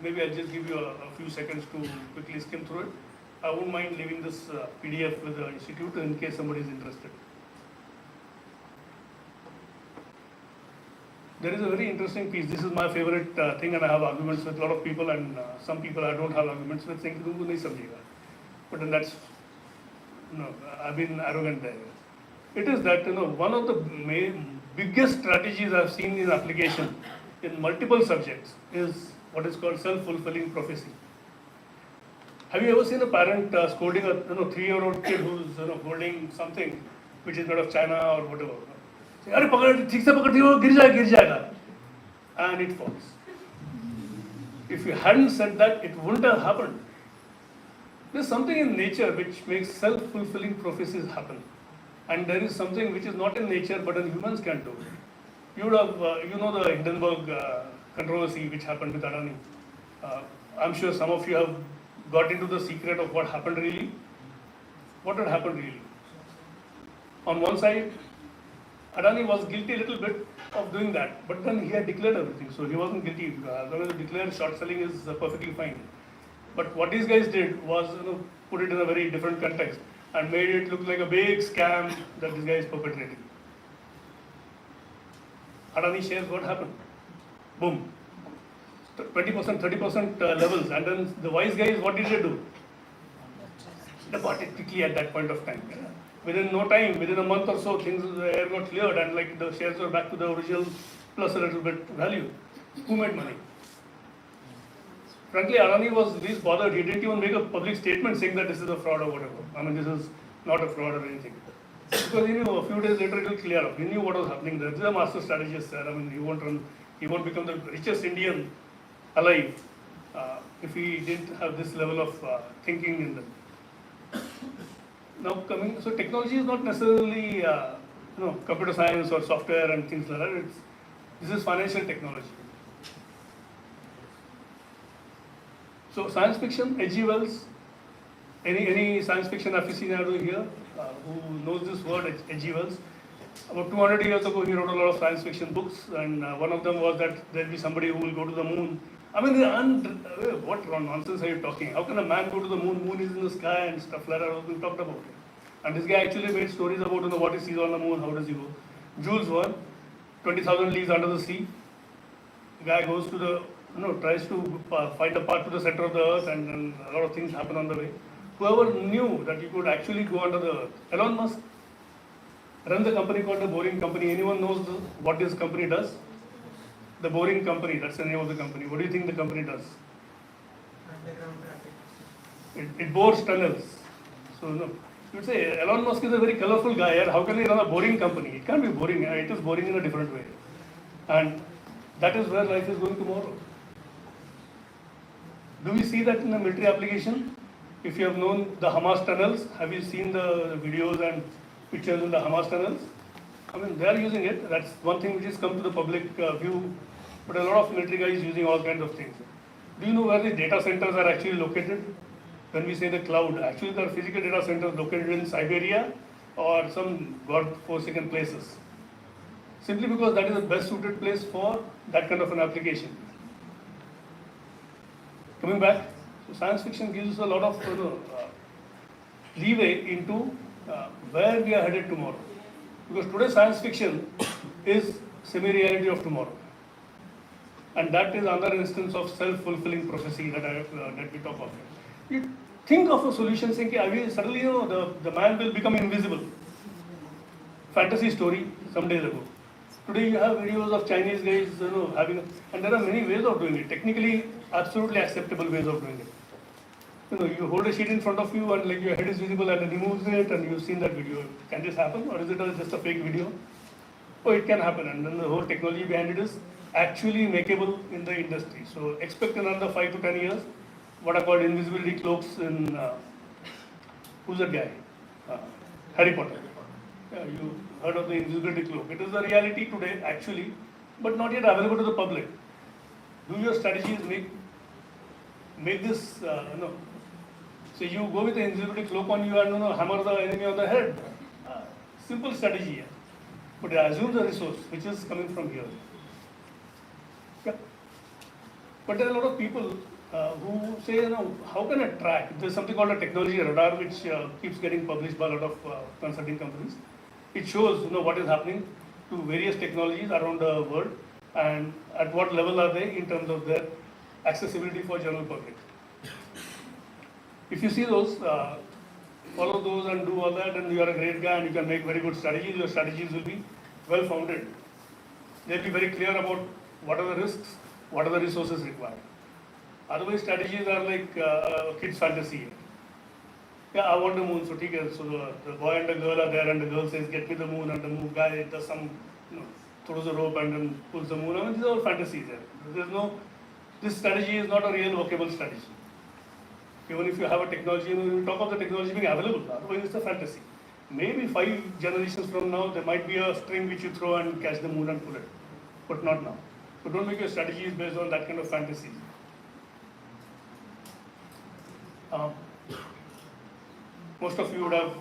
Maybe I'll just give you a few seconds to quickly skim through it. I wouldn't mind leaving this PDF with the institute in case somebody is interested. There is a very interesting piece. This is my favorite thing, and I have arguments with a lot of people, and some people I don't have arguments with, saying, "Tumu nahi samjhega." But then that's, I've been arrogant there. It is that, one of the biggest strategies I've seen in application in multiple subjects is what is called self-fulfilling prophecy. Have you ever seen a parent scolding a 3-year-old kid who's holding something which is made of China or whatever? Say, "Arey pakad, theek se pakad diyo, gir jayega," and it falls. If you hadn't said that, it wouldn't have happened. There's something in nature which makes self-fulfilling prophecies happen, and there is something which is not in nature but then humans can do. You would have, the Hindenburg controversy which happened with Adani. I'm sure some of you have got into the secret of what happened really. What had happened really? On one side, Adani was guilty a little bit of doing that, but then he had declared everything, so he wasn't guilty. As long as he declared short selling is perfectly fine. But what these guys did was, put it in a very different context and made it look like a big scam that this guy is perpetrating. Adani shares, what happened? Boom. 20%, 30% levels, and then the wise guys, what did they do? They bought it quickly at that point of time. Within no time, within a month or so, the air got cleared, and like the shares were back to the original plus a little bit value. Who made money? Frankly, Adani was least bothered. He didn't even make a public statement saying that this is a fraud or whatever. I mean, this is not a fraud or anything. Because he knew a few days later it will clear up. He knew what was happening there. This is a master strategist there. I mean, he won't become the richest Indian alive if he didn't have this level of thinking in them. Now so technology is not necessarily computer science or software and things like that. This is financial technology. So science fiction, H.G. Wells, any science fiction aficionado here who knows this word, H.G. Wells? About 200 years ago, he wrote a lot of science fiction books, and one of them was that there will be somebody who will go to the moon. I mean, what nonsense are you talking? How can a man go to the moon? Moon is in the sky and stuff like that. We talked about it. And this guy actually made stories about what he sees on the moon, how does he go. Jules Verne, 20,000 Leagues Under the Sea. The guy goes to the, tries to find a path to the center of the earth, and a lot of things happen on the way. Whoever knew that you could actually go under the earth? Elon Musk runs a company called the Boring Company. Anyone knows what this company does? The Boring Company, that's the name of the company. What do you think the company does? It bores tunnels. So you'd say Elon Musk is a very colorful guy. How can he run a boring company? It can't be boring. It is boring in a different way. And that is where life is going tomorrow. Do we see that in the military application? If you have known the Hamas tunnels, have you seen the videos and pictures in the Hamas tunnels? I mean, they are using it. That's one thing which has come to the public view. But a lot of military guys using all kinds of things. Do you know where the data centers are actually located? When we say the cloud, actually there are physical data centers located in Siberia or some God-forsaken places. Simply because that is the best suited place for that kind of an application. Coming back, so science fiction gives us a lot of leeway into where we are headed tomorrow. Because today's science fiction is semi-reality of tomorrow. And that is another instance of self-fulfilling prophecy that we talk of. You think of a solution saying, suddenly the man will become invisible. Fantasy story some days ago. Today you have videos of Chinese guys having, and there are many ways of doing it. Technically, absolutely acceptable ways of doing it. You hold a sheet in front of you and your head is visible and then he moves it and you've seen that video. Can this happen or is it just a fake video? Oh, it can happen, and then the whole technology behind it is actually makeable in the industry. So expect another 5 to 10 years, what are called invisibility cloaks in, who's that guy? Harry Potter. Yeah, you heard of the invisibility cloak. It is a reality today actually, but not yet available to the public. Do your strategies make this, so you go with the invisibility cloak on you and hammer the enemy on the head. Simple strategy here. But it assumes a resource which is coming from here. Yeah. But there are a lot of people who say, how can I track? There's something called a technology radar which keeps getting published by a lot of consulting companies. It shows what is happening to various technologies around the world and at what level are they in terms of their accessibility for general public. If you see those, follow those and do all that, and you are a great guy and you can make very good strategies. Your strategies will be well founded. They'll be very clear about what are the risks, what are the resources required. Otherwise, strategies are like a kid's fantasy. Yeah, I want the moon, so the boy and the girl are there, and the girl says, "Get me the moon," and the moon guy does some, throws a rope and then pulls the moon. I mean, these are all fantasies. This strategy is not a real workable strategy. Even if you have a technology, you talk of the technology being available, otherwise it's a fantasy. Maybe 5 generations from now, there might be a string which you throw and catch the moon and pull it, but not now. So don't make your strategies based on that kind of fantasy. Most of you would have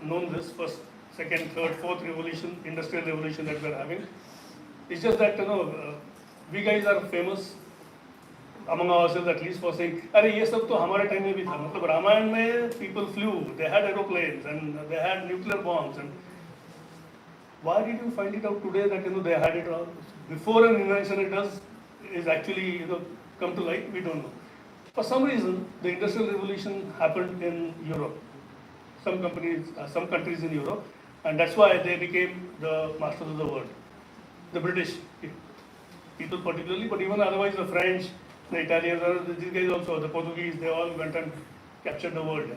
known this first, second, third, fourth revolution, industrial revolution that we're having. It's just that, we guys are famous among ourselves at least for saying, "Arey, ye sab to hamare time mein bhi tha." Matlab Ramayana mein people flew, they had aeroplanes and they had nuclear bombs. And why did you find it out today that they had it all? Before an invention is actually come to light? We don't know. For some reason, the industrial revolution happened in Europe. Some countries in Europe, and that's why they became the masters of the world. The British people particularly, but even otherwise the French, the Italians, these guys also, the Portuguese, they all went and captured the world.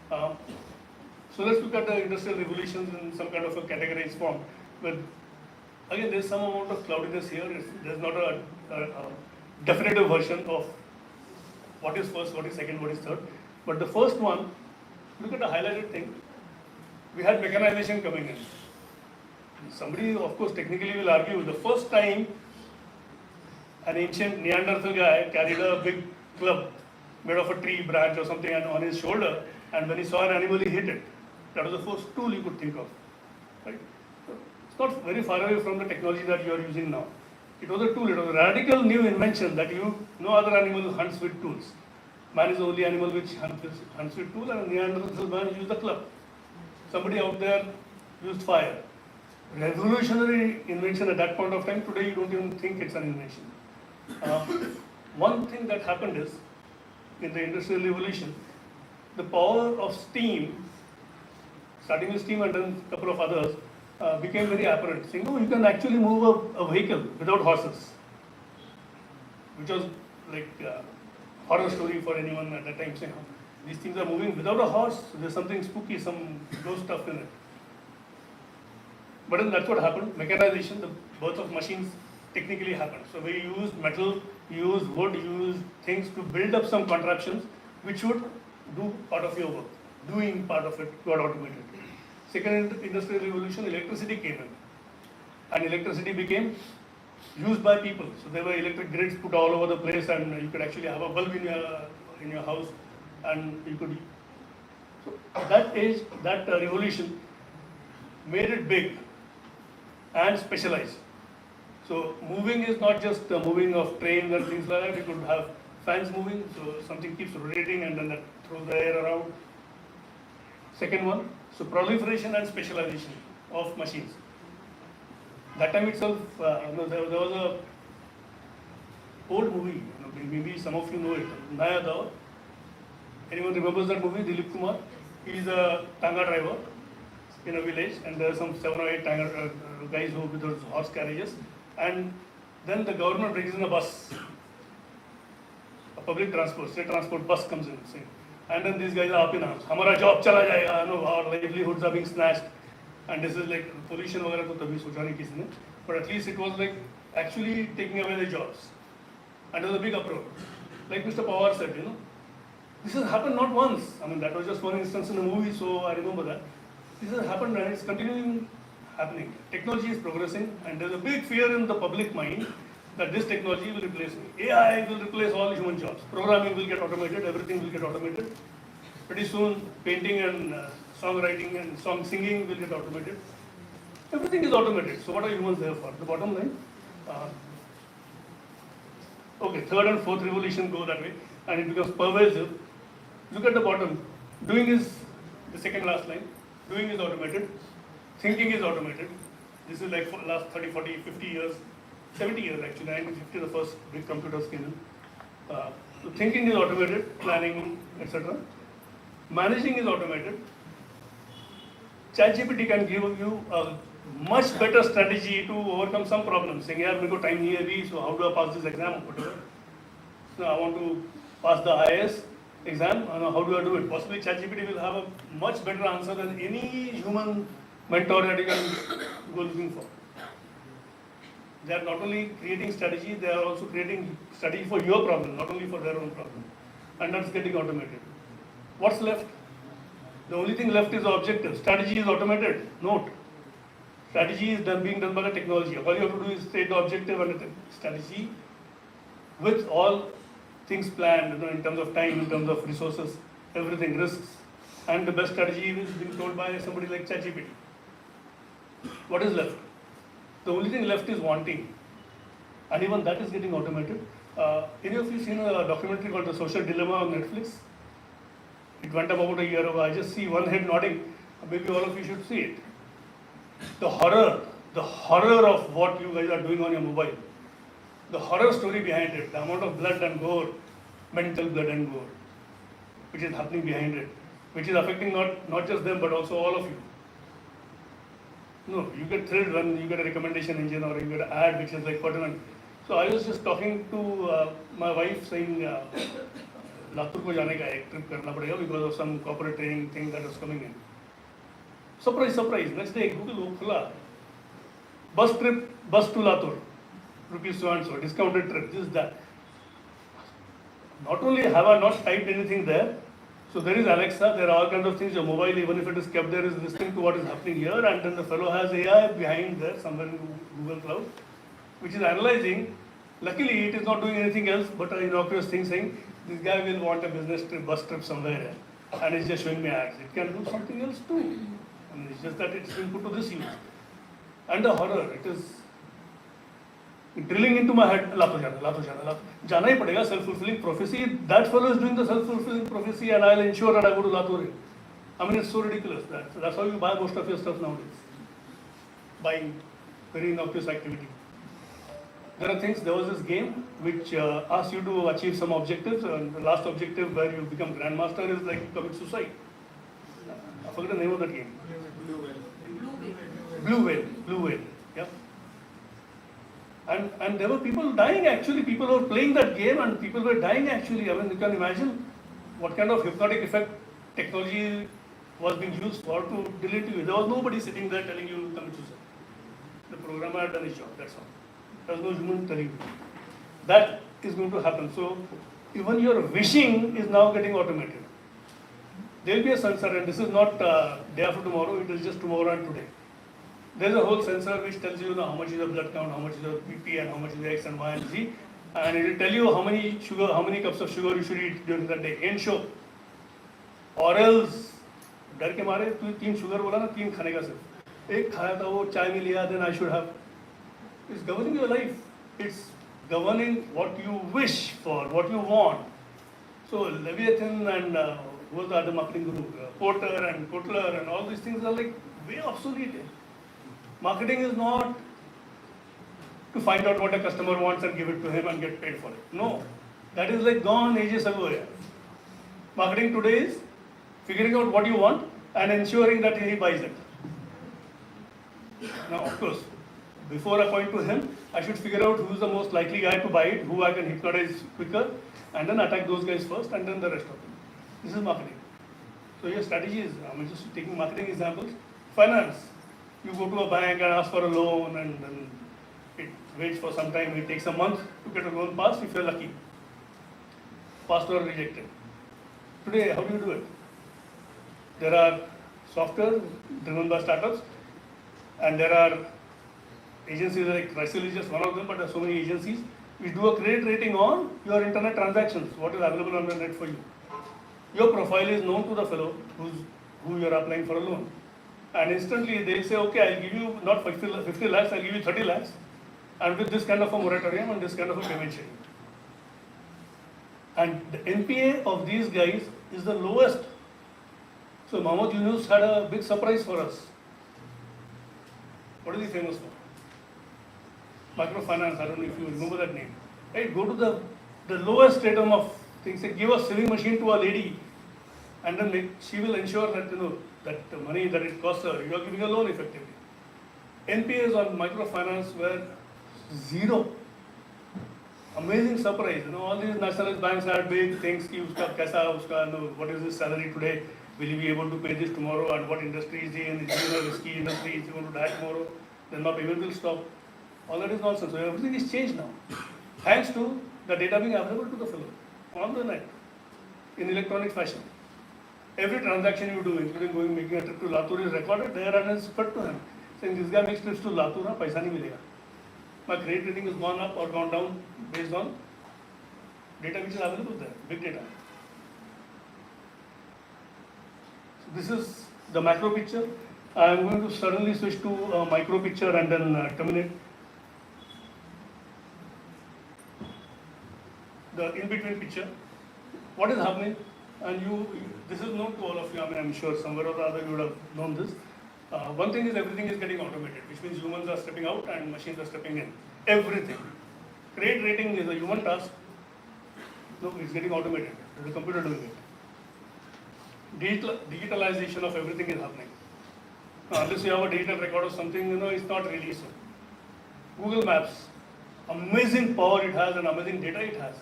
So let's look at the industrial revolutions in some kind of a categorized form. But again, there's some amount of cloudiness here. There's not a definitive version of what is first, what is second, what is third. But the first one, look at the highlighted thing. We had mechanization coming in. Somebody, of course, technically will argue the first time an ancient Neanderthal guy carried a big club made of a tree branch or something on his shoulder, and when he saw an animal, he hit it. That was the first tool you could think of. Right? So it's not very far away from the technology that you are using now. It was a tool, it was a radical new invention that no other animal hunts with tools. Man is the only animal which hunts with tool, and Neanderthal man used the club. Somebody out there used fire. Revolutionary invention at that point of time. Today you don't even think it's an invention. One thing that happened is, in the Industrial Revolution, the power of steam, starting with steam and then a couple of others, became very apparent. Saying, no, you can actually move a vehicle without horses, which was like a horror story for anyone at that time. Saying, oh, these things are moving without a horse, there's something spooky, some ghost stuff in it. But then that's what happened. Mechanization, the birth of machines technically happened. So we used metal, used wood, used things to build up some contraptions which would do part of your work. Doing part of it got automated. Second industrial revolution, electricity came in. And electricity became used by people. So there were electric grids put all over the place, and you could actually have a bulb in your house, and you could. So that age, that revolution made it big and specialized. So moving is not just moving of trains and things like that. You could have fans moving, so something keeps rotating and then that throws the air around. Second one, so proliferation and specialization of machines. That time itself, there was a old movie, maybe some of you know it, Naya Daur. Anyone remembers that movie, Dilip Kumar? He is a tanga driver in a village, and there are some 7 or 8 tanga guys who with those horse carriages. And then the government brings in a bus, a public transport, state transport bus comes in, saying, and then these guys are up in arms. Hamara job chala jayega, no, our livelihoods are being snatched. And this is like pollution वगैरह तो तभी सोचा नहीं किसी ने, but at least it was like actually taking away the jobs. And there was a big uproar. Like Mr. Pawar said, this has happened not once. I mean, that was just one instance in the movie, so I remember that. This has happened and it's continuing happening. Technology is progressing, and there's a big fear in the public mind that this technology will replace me. AI will replace all human jobs. Programming will get automated, everything will get automated. Pretty soon, painting and songwriting and song singing will get automated. Everything is automated. So what are humans there for? The bottom line. Okay, third and fourth revolution go that way, and it becomes pervasive. Look at the bottom. Doing is the second last line. Doing is automated. Thinking is automated. This is like for last 30, 40, 50 years, 70 years actually. 1950, the first big computers came in. So thinking is automated, planning, etc. Managing is automated. ChatGPT can give you a much better strategy to overcome some problems. Saying, yeah, मेरे को time नहीं है अभी, so how do I pass this exam or whatever? No, I want to pass the IAS exam. How do I do it? Possibly ChatGPT will have a much better answer than any human mentor that you can go looking for. They are not only creating strategy, they are also creating strategy for your problem, not only for their own problem. And that's getting automated. What's left? The only thing left is the objective. Strategy is automated. Note. Strategy is being done by the technology. All you have to do is state the objective and the strategy with all things planned, in terms of time, in terms of resources, everything, risks. And the best strategy is being told by somebody like ChatGPT. What is left? The only thing left is wanting. And even that is getting automated. Any of you seen a documentary called The Social Dilemma on Netflix? It went up about a year ago. I just see one head nodding. Maybe all of you should see it. The horror of what you guys are doing on your mobile. The horror story behind it, the amount of blood and gore, mental blood and gore, which is happening behind it, which is affecting not just them but also all of you. No, you get thrilled when you get a recommendation engine or you get an ad which is like pertinent. So I was just talking to my wife saying, Latur ko jaane ka ek trip karna padega because of some corporate training thing that was coming in. Surprise, next day Google khula. Bus trip, bus to Latur, rupees so and so, discounted trip, this, that. Not only have I not typed anything there, so there is Alexa, there are all kinds of things, your mobile, even if it is kept there, is listening to what is happening here, and then the fellow has AI behind there, somewhere in Google Cloud, which is analyzing. Luckily, it is not doing anything else but an innocuous thing saying, this guy will want a business trip, bus trip somewhere, and it's just showing me ads. It can do something else too. And it's just that it's been put to this use. And the horror, it is drilling into my head, jana hi padega, self-fulfilling prophecy. That fellow is doing the self-fulfilling prophecy, and I'll ensure that I go to Latur. I mean, it's so ridiculous. That's how you buy most of your stuff nowadays. Buying very innocuous activity. There are things, there was this game which asks you to achieve some objectives, and the last objective where you become grandmaster is like you commit suicide. I forget the name of that game. Blue whale, yeah. And there were people dying actually, people were playing that game and people were dying actually. I mean, you can imagine what kind of hypnotic effect technology was being used for to delete you. There was nobody sitting there telling you to commit suicide. The programmer had done his job, that's all. There was no human telling you. That is going to happen. So even your wishing is now getting automated. There will be a sensor, and this is not day after tomorrow, it is just tomorrow and today. There is a whole sensor which tells you, how much is your blood count, how much is your BP, and how much is your X and Y and Z, and it will tell you how many cups of sugar you should eat during the day. Ain't sure. Or else, डर के मारे तू 3 sugar बोला ना, 3 खाने का सिर्फ एक खाया था वो चाय में लिया, then I should have. It's governing your life. It's governing what you wish for, what you want. So Leviathan and who was the other marketing guru, Porter and Kotler and all these things are like way obsolete. Marketing is not to find out what a customer wants and give it to him and get paid for it. No, that is like gone ages ago. Yeah. Marketing today is figuring out what you want and ensuring that he buys it. Now, of course, before I point to him, I should figure out who is the most likely guy to buy it, who I can hypnotize quicker, and then attack those guys first, and then the rest of them. This is marketing. So your strategy is, I'm just taking marketing examples. Finance, you go to a bank and ask for a loan, and then it waits for some time. It takes a month to get a loan passed if you're lucky. Passed or rejected. Today, how do you do it? There are software driven by startups, and there are agencies like Crisil is just one of them, but there are so many agencies which do a credit rating on your internet transactions, what is available on the net for you. Your profile is known to the fellow who you are applying for a loan. And instantly they'll say, okay, I'll give you not 50 lakhs, I'll give you 30 lakhs, and with this kind of a moratorium and this kind of a payment schedule. And the NPA of these guys is the lowest. So Mohammad Yunus had a big surprise for us. What is he famous for? Microfinance, I don't know if you remember that name. Right, go to the lowest stratum of things, say, give a sewing machine to a lady, and then she will ensure that that the money that it costs her, you are giving a loan effectively. NPAs on microfinance were zero. Amazing surprise. All these nationalist banks had big things. What is his salary today? Will he be able to pay this tomorrow? And what industry is he in? Is he in a risky industry? Is he going to die tomorrow? Then my payment will stop. All that is nonsense. So everything is changed now. Thanks to the data being available to the fellow on the net in electronic fashion. Every transaction you do, including making a trip to Latur, is recorded there and is put to him. Saying this guy makes trips to Latur, paisa nahi milega. My credit rating has gone up or gone down based on data which is available there, big data. So this is the macro picture. I am going to suddenly switch to a micro picture and then terminate. The in-between picture. What is happening? And this is known to all of you. I mean, I'm sure somewhere or the other you would have known this. One thing is everything is getting automated, which means humans are stepping out and machines are stepping in. Everything. Credit rating is a human task. No, it's getting automated. There's a computer doing it. Digitalization of everything is happening. Now, unless you have a digital record of something, it's not really so. Google Maps, amazing power it has and amazing data it has.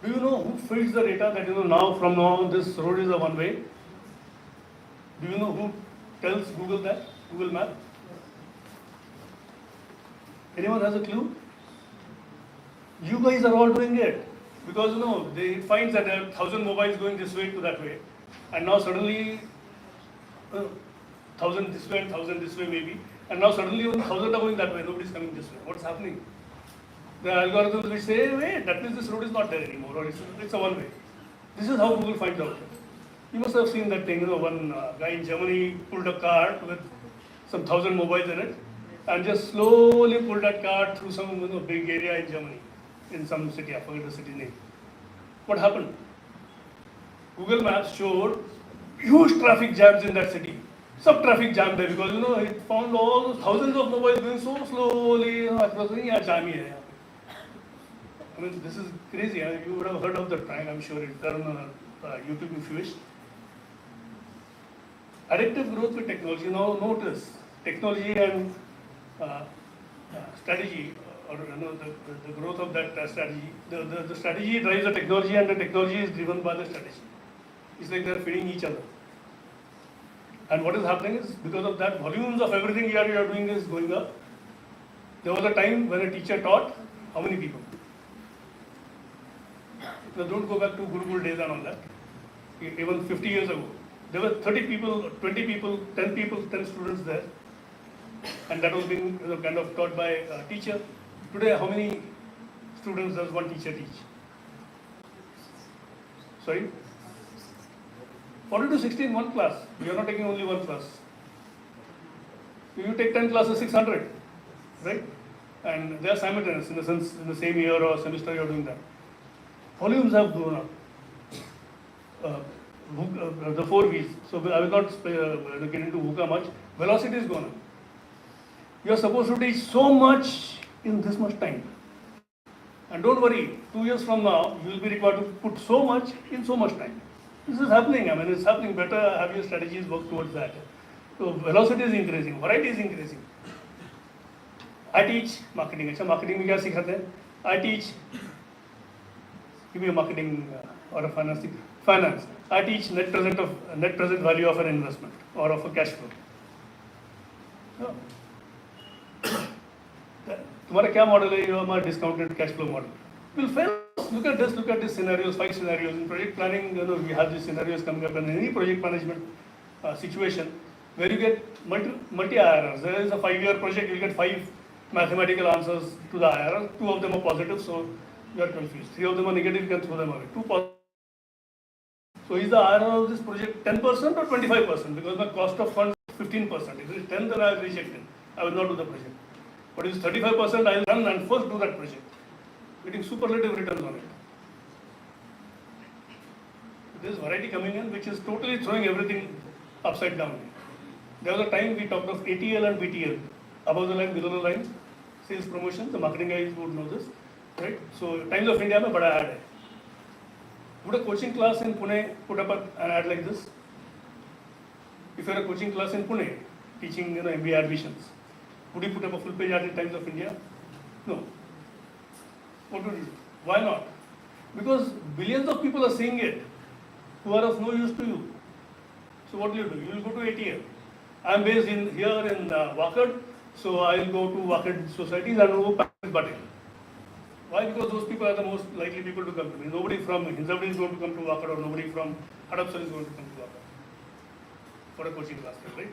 Do you know who feeds the data that from now on this road is a one way? Do you know who tells Google that? Google Map? Anyone has a clue? You guys are all doing it. Because they find that there are 1,000 mobiles going this way to that way. And now suddenly 1,000 this way and 1,000 this way maybe. And now suddenly 1,000 are going that way. Nobody's coming this way. What's happening? The algorithms which say, wait, that means this road is not there anymore, or it's a one way. This is how Google finds out. You must have seen that thing, one guy in Germany pulled a cart with some 1,000 mobiles in it and just slowly pulled that cart through some big area in Germany, in some city, I forget the city name. What happened? Google Maps showed huge traffic jams in that city. Sub traffic jam there because it found all those thousands of mobiles going so slowly. I was thinking, yeah, jam hi hai yahan pe. I mean, this is crazy. You would have heard of the train, I'm sure. It's there on YouTube if you wish. Addictive growth with technology. Now notice technology and strategy, or the growth of that strategy. The strategy drives the technology, and the technology is driven by the strategy. It's like they're feeding each other. And what is happening is because of that, volumes of everything you are doing is going up. There was a time when a teacher taught how many people? Now don't go back to Gurukul days and all that. Even 50 years ago, there were 30 people, 20 people, 10 students there. And that was being kind of taught by a teacher. Today, how many students does one teacher teach? Sorry? 40 to 60 in one class. You are not taking only one class. You take 10 classes, 600, right? And they are simultaneous in the sense in the same year or semester you are doing that. Volumes have grown up. The 4 V's. So I will not get into VUCA much. Velocity is gone up. You are supposed to teach so much in this much time. And don't worry, 2 years from now, you will be required to put so much in so much time. This is happening. I mean, it's happening. Better have your strategies work towards that. So velocity is increasing, variety is increasing. I teach marketing. अच्छा marketing में क्या सिखाते हैं? I teach. Give me a marketing or a finance. Finance. I teach net present value of an investment or of a cash flow. तुम्हारा क्या model है? ये हमारा discounted cash flow model. Will fail. Look at this scenarios, 5 scenarios. In project planning, we have these scenarios coming up in any project management situation where you get multi IRRs. There is a 5-year project, you get 5 mathematical answers to the IRR. 2 of them are positive, so you are confused. 3 of them are negative, you can throw them away. 2 positive. So is the IRR of this project 10% or 25%? Because my cost of funds is 15%. If it is 10, then I will reject it. I will not do the project. But if it is 35%, I will run and first do that project. Getting superlative returns on it. There is variety coming in which is totally throwing everything upside down. There was a time we talked of ATL and BTL, above the line, below the line, sales promotion. The marketing guys would know this, right? So Times of India mein bada ad hai. Would a coaching class in Pune put up an ad like this? If you are a coaching class in Pune teaching MBA admissions, would you put up a full page ad in Times of India? No. What would you do? Why not? Because billions of people are seeing it who are of no use to you. So what do? You will go to ATL. I am based here in Wakad, so I will go to Wakad societies and go package button. Why? Because those people are the most likely people to come to me. Nobody from Hinjawadi is going to come to Wakad, or nobody from Hadapsar is going to come to Wakad for a coaching class, right?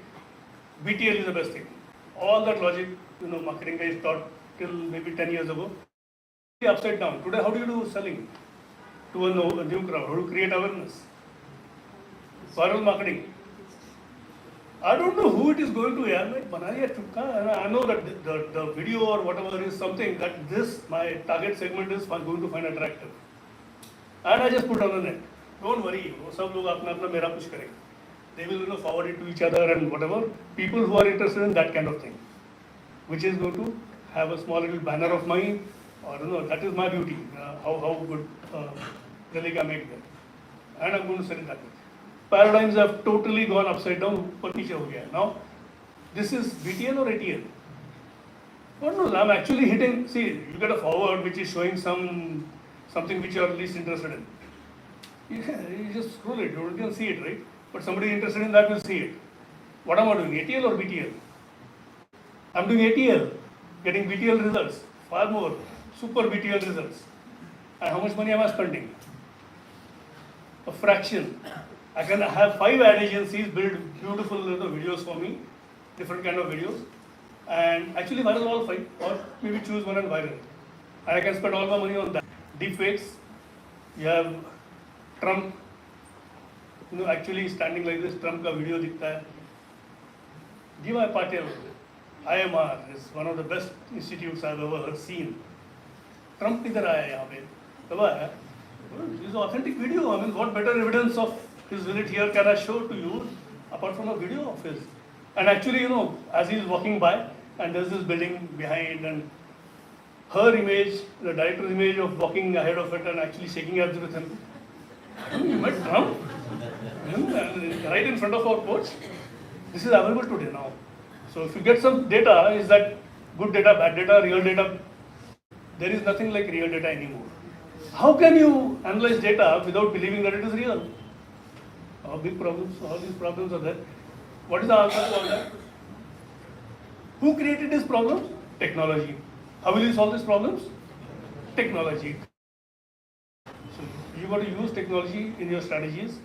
BTL is the best thing. All that logic, marketing guys taught till maybe 10 years ago. Upside down. Today, how do you do selling to a new crowd? How do you create awareness? Viral marketing. I don't know who it is going to. I know that the video or whatever is something that my target segment is going to find attractive. And I just put on the net. Don't worry. They will forward it to each other and whatever. People who are interested in that kind of thing, which is going to have a small little banner of mine. Or that is my beauty, how good relic I make there. And I'm going to sell it that way. Paradigms have totally gone upside down. Now, this is BTL or ATL? What knows? I'm actually hitting, see, you get a forward which is showing something which you are least interested in. You just scroll it, you can see it, right? But somebody interested in that will see it. What am I doing, ATL or BTL? I'm doing ATL, getting BTL results, far more. Super BTL results. And how much money am I spending? A fraction. I can have 5 ad agencies build beautiful videos for me, different kind of videos, and actually viral all 5, or maybe choose one and viral. And I can spend all my money on that. Deepfakes. You have Trump, actually standing like this. Trump ka video dikhta hai. D.Y. Patil, IMR is one of the best institutes I've ever seen. Trump किधर आया यहाँ पे? कब आया? This is authentic video. I mean, what better evidence of his visit here, can I show to you, apart from a video of his? And actually, as he's walking by, and there's this building behind, and her image, the director's image of walking ahead of it and actually shaking hands with him. You met Trump? Right in front of our porch. This is available today now. So if you get some data, is that good data, bad data, real data? There is nothing like real data anymore. How can you analyze data without believing that it is real? All big problems, all these problems are there. What is the answer to all that? Who created this problem? Technology. How will you solve these problems? Technology. So you got to use technology in your strategies,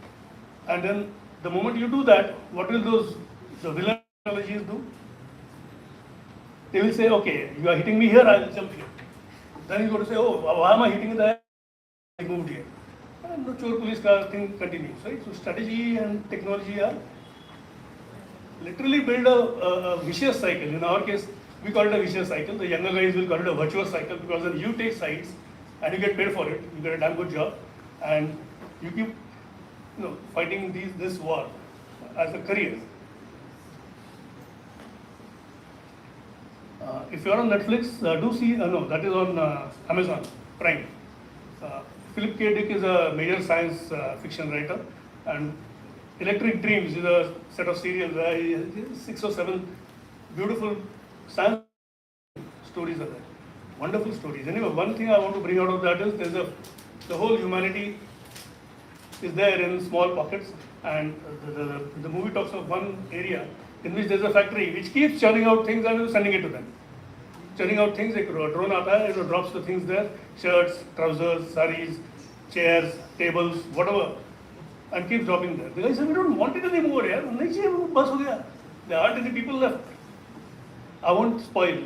and then the moment you do that, what will the villain technologies do? They will say, okay, you are hitting me here, I will jump here. Then you got to say, oh, why am I hitting there? I moved here. And the chore police car thing continues, right? So strategy and technology are literally build a vicious cycle. In our case, we call it a vicious cycle. The younger guys will call it a virtuous cycle, because then you take sides and you get paid for it. You get a damn good job, and you keep fighting this war as a career. If you are on Netflix, do see, no, that is on Amazon Prime. Philip K. Dick is a major science fiction writer, and Electric Dreams is a set of serials where 6 or 7 beautiful science stories are there. Wonderful stories. Anyway, one thing I want to bring out of that is the whole humanity is there in small pockets, and the movie talks of one area in which there's a factory which keeps churning out things and sending it to them. Churning out things, like a drone aata hai, it drops the things there, shirts, trousers, saris, chairs, tables, whatever, and keeps dropping there. The guy said, we don't want it anymore, yaar. Nahi chahiye, bas ho gaya. There aren't any people left. I won't spoil.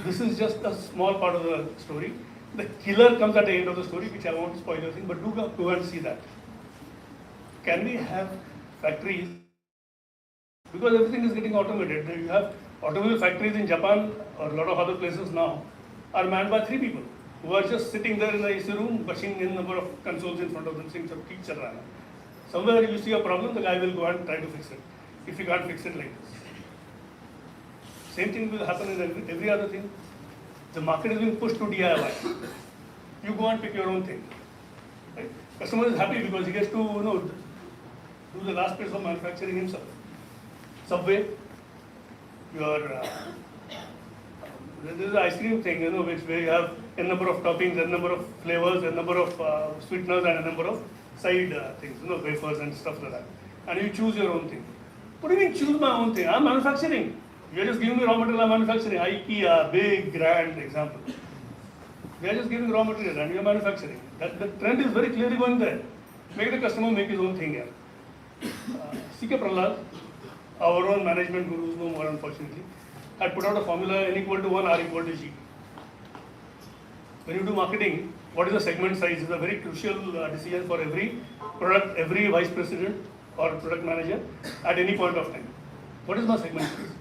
This is just a small part of the story. The killer comes at the end of the story, which I won't spoil the thing, but do go and see that. Can we have factories? Because everything is getting automated. You have automobile factories in Japan or a lot of other places now are manned by 3 people who are just sitting there in the AC room, bashing in number of consoles in front of them, saying, "Keep chal raha hai." Somewhere you see a problem, the guy will go and try to fix it. If you can't fix it like this. Same thing will happen in every other thing. The market is being pushed to DIY. You go and pick your own thing. Right? Customer is happy because he gets to do the last piece of manufacturing himself. Subway, there is an ice cream thing, which where you have a number of toppings, a number of flavors, a number of sweeteners, and a number of side things, wafers and stuff like that. And you choose your own thing. What do you mean choose my own thing? I'm manufacturing. You are just giving me raw material, I'm manufacturing. IKEA, big, grand example. We are just giving raw material and we are manufacturing. The trend is very clearly going there. Make the customer make his own thing here. C.K. Prahlad, our own management gurus, no more unfortunately, had put out a formula N equal to 1, R equal to G. When you do marketing, what is the segment size is a very crucial decision for every product, every vice president or product manager at any point of time. What is my segment size?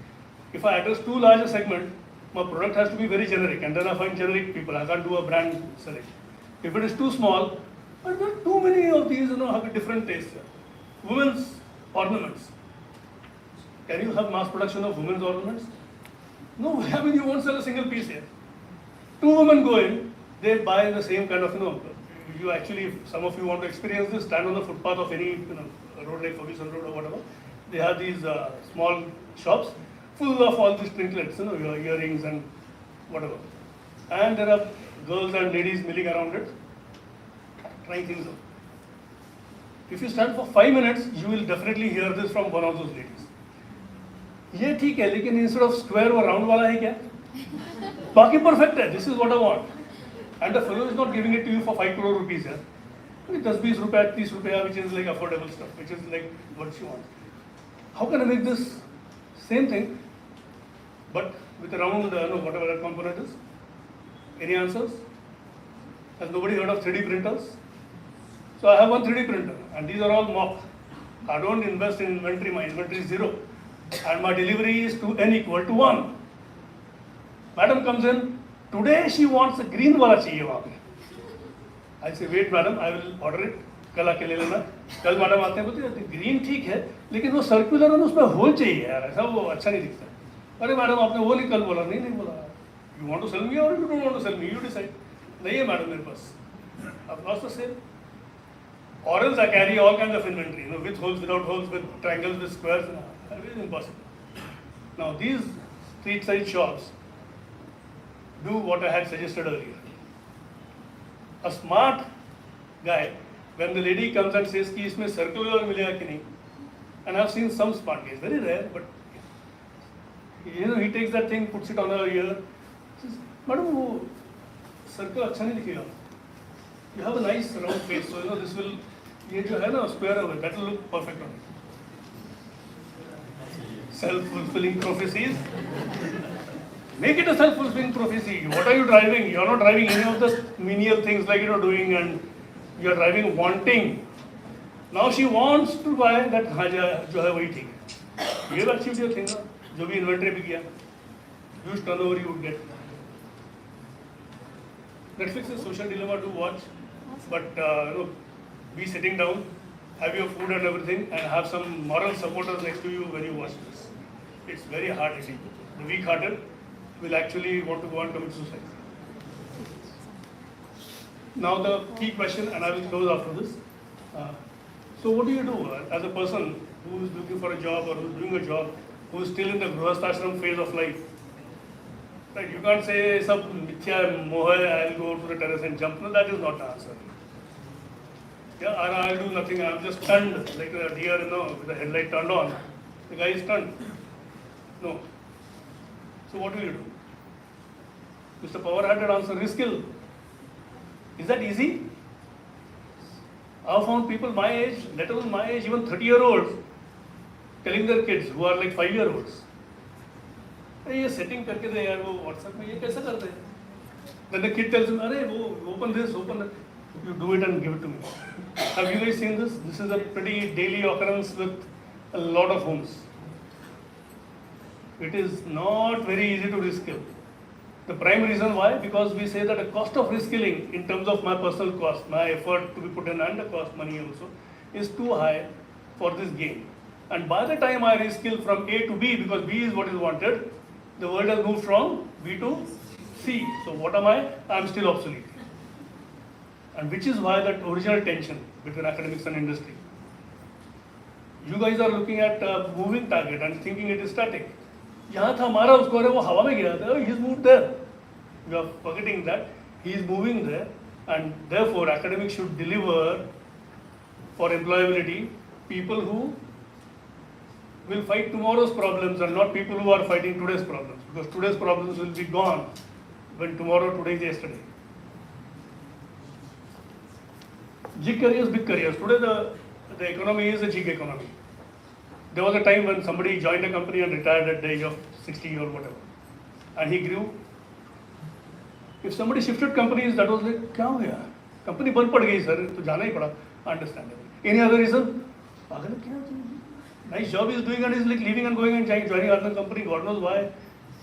If I address too large a segment, my product has to be very generic, and then I find generic people. I can't do a brand select. If it is too small, but there are too many of these, have a different taste. Women's ornaments. Can you have mass production of women's ornaments? No, I mean you won't sell a single piece here. 2 women go in, they buy the same kind of, you actually, some of you want to experience this, stand on the footpath of any, road like Ferguson Road or whatever. They have these small shops full of all these trinklets, your earrings and whatever. And there are girls and ladies milling around it, trying things out. If you stand for 5 minutes, you will definitely hear this from one of those ladies. ये ठीक है, लेकिन instead of square वो round वाला है क्या? बाकी perfect है. This is what I want. And the fellow is not giving it to you for 5 crore rupees. Yeah? 10-20 rupees, 30 rupees, which is like affordable stuff, which is like what she wants. How can I make this same thing, but with a round, whatever that component is? Any answers? Has nobody heard of 3D printers? So I have one 3D printer, and these are all mock. I don't invest in inventory, my inventory is 0. And my delivery is to N equal to 1. Madam comes in, today she wants a green wala chahiye wahan pe. I say, wait madam, I will order it. कल आके ले लेना। कल madam आते हैं बोलते हैं green ठीक है लेकिन वो सर्कुलर है उसमें होल चाहिए यार, ऐसा वो अच्छा नहीं दिखता। अरे मैडम आपने वो नहीं कल बोला, नहीं नहीं बोला, you want to sell me और you don't want to sell me, you decide. नहीं है मैडम मेरे पास, अब lost the sale. Or else I carry all kinds of inventory, you know, with holes, without holes, with triangles, with squares. No, it is impossible. Now these street side shops do what I had suggested earlier. A smart guy, when the lady comes and says कि इसमें circular मिलेगा कि नहीं, and I've seen some smart guys, very rare, but you know he takes that thing, puts it on her ear, says, madam वो circle अच्छा नहीं दिखेगा. You have a nice round face, so you know this will, ये जो है ना square over, that will look perfect on it. Self-fulfilling prophecies. Make it a self-fulfilling prophecy. What are you driving? You are not driving any of the menial things like doing, and you are driving wanting. Now she wants to buy that हाँ जो है वही ठीक है. You have achieved your thing ना, जो भी inventory भी किया. Huge turnover you would get. Netflix is social dilemma to watch, but be sitting down, have your food and everything, and have some moral supporters next to you when you watch this. It's very hard hitting. The weak-hearted will actually want to go and commit suicide. Now the key question, and I will close after this. So what do you do as a person who is looking for a job or who is doing a job, who is still in the grihasthashram phase of life? Right, you can't say sab mithya moh hai, I'll go to the terrace and jump. No, that is not the answer. Yeah, or I'll do nothing. I'm just stunned like a deer, with the headlight turned on. The guy is stunned. No. So what will you do? Mr. Power had an answer. Reskill. Is that easy? I've found people my age, let alone my age, even 30-year-olds, telling their kids who are like 5-year-olds, ये setting करके दे यार वो WhatsApp में ये कैसे करते हैं? Then the kid tells him, अरे वो open this, open that. You do it and give it to me. Have you guys seen this? This is a pretty daily occurrence with a lot of homes. It is not very easy to reskill. The prime reason why? Because we say that the cost of reskilling in terms of my personal cost, my effort to be put in and the cost money also, is too high for this game. And by the time I reskill from A to B, because B is what is wanted, the world has moved from B to C. So what am I? I am still obsolete. And which is why that original tension between academics and industry. You guys are looking at a moving target and thinking it is static. यहाँ था हमारा उसको अरे वो हवा में गया था, he is moved there. You are forgetting that he is moving there, and therefore academics should deliver for employability people who will fight tomorrow's problems and not people who are fighting today's problems, because today's problems will be gone when today is yesterday. Gig careers, big careers. Today the economy is a gig economy. There was a time when somebody joined a company and retired at the age of 60 or whatever, and he grew. If somebody shifted companies, that was like, क्या हो गया? Company बंद पड़ गई sir, तो जाना ही पड़ा. Understandable. Any other reason? पागल है क्या? Nice job he is doing and he is like leaving and going and joining other company. God knows why.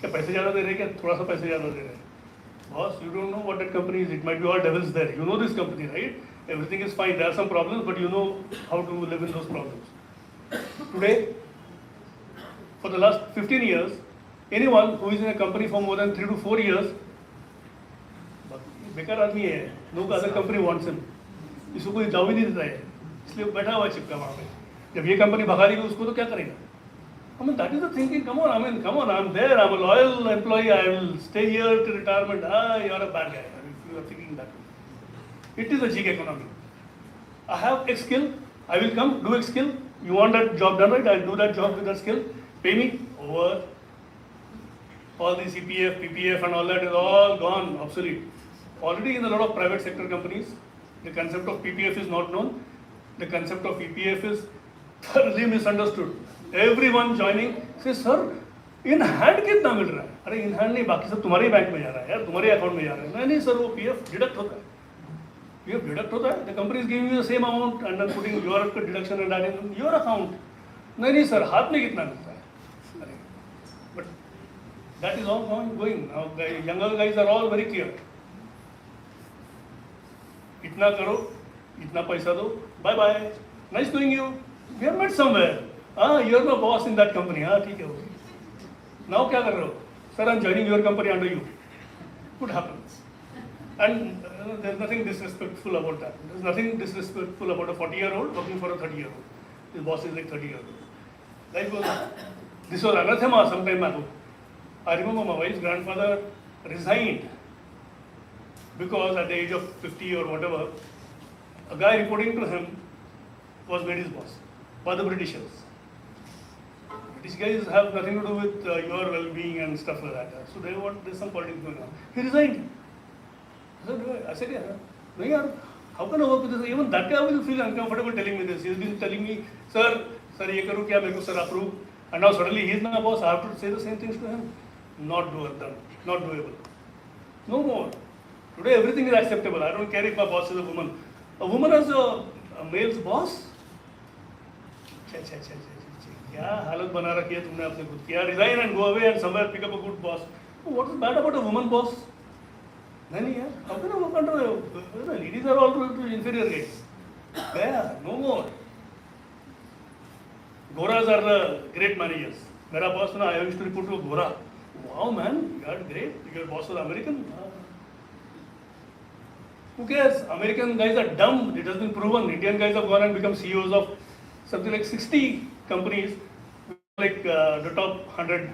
क्या पैसे ज़्यादा दे रहे हैं क्या? थोड़ा सा पैसे ज़्यादा दे रहे हैं. Boss, you don't know what that company is. It might be all devils there. You know this company, right? Everything is fine. There are some problems, but you know how to live in those problems. Today, for the last 15 years, anyone who is in a company for more than 3 to 4 years, बेकार आदमी है, no other company wants him. इसको कोई job ही नहीं देता है, इसलिए बैठा हुआ चिपका वहाँ पे. जब ये कंपनी भगा देगी उसको तो क्या करेगा? I mean, that is the thinking. Come on, I'm there. I'm a loyal employee. I will stay here till retirement. You are a bad guy. If you are thinking that way. It is a gig economy. I have X skill. I will come, do X skill. You want that job done right? I'll do that job with that skill. Pay me. Over. All the CPF, PPF and all that is all gone, obsolete. Already in a lot of private sector companies, the concept of PPF is not known. The concept of PPF is thoroughly misunderstood. Everyone joining says, sir, in hand कितना मिल रहा है? अरे in hand नहीं, बाकी सब तुम्हारे bank में जा रहा है यार, तुम्हारे अकाउंट में जा रहा है. नहीं सर, वो PF डिडक्ट होता है. PF डिडक्ट होता है. The company is giving you the same amount and then putting your deduction and adding in your account. नहीं सर, हाथ में कितना मिलता है? But that is all going. Now the younger guys are all very clear. इतना करो, इतना पैसा दो, bye bye, nice knowing you. We have met somewhere. Ah, you're my boss in that company. Ah, ठीक है. Now क्या कर रहे हो? Sir, I'm joining your company under you. What happens? And there's nothing disrespectful about that. There's nothing disrespectful about a 40-year-old working for a 30-year-old. His boss is like 30-year-old. Life goes on. This was anathema some time ago. I remember my wife's grandfather resigned because at the age of 50 or whatever, a guy reporting to him was made his boss by the Britishers. British guys have nothing to do with your well-being and stuff like that. So there's some politics going on. He resigned. I said, yeah, no, yaar, how can I work with this? Even that guy will feel uncomfortable telling me this. He's been telling me, sir, ye karu kya, meko sir approve. And now suddenly he's my boss. I have to say the same things to him. Not doable. Not doable. No more. Today everything is acceptable. I don't care if my boss is a woman. A woman as a male's boss? क्या हालत बना रखी है तुमने अपने खुद की? Resign and go away and somewhere pick up a good boss. What is bad about a woman boss? नहीं यार, how can I work under the ladies are all to inferior grades? Yeah, no more. Goras are the great managers. मेरा boss ना, I used to report to a Gora. Wow man, you are great. Your boss was American. Who cares? American guys are dumb. It has been proven. Indian guys have gone and become CEOs of something like 60 companies, like the top 100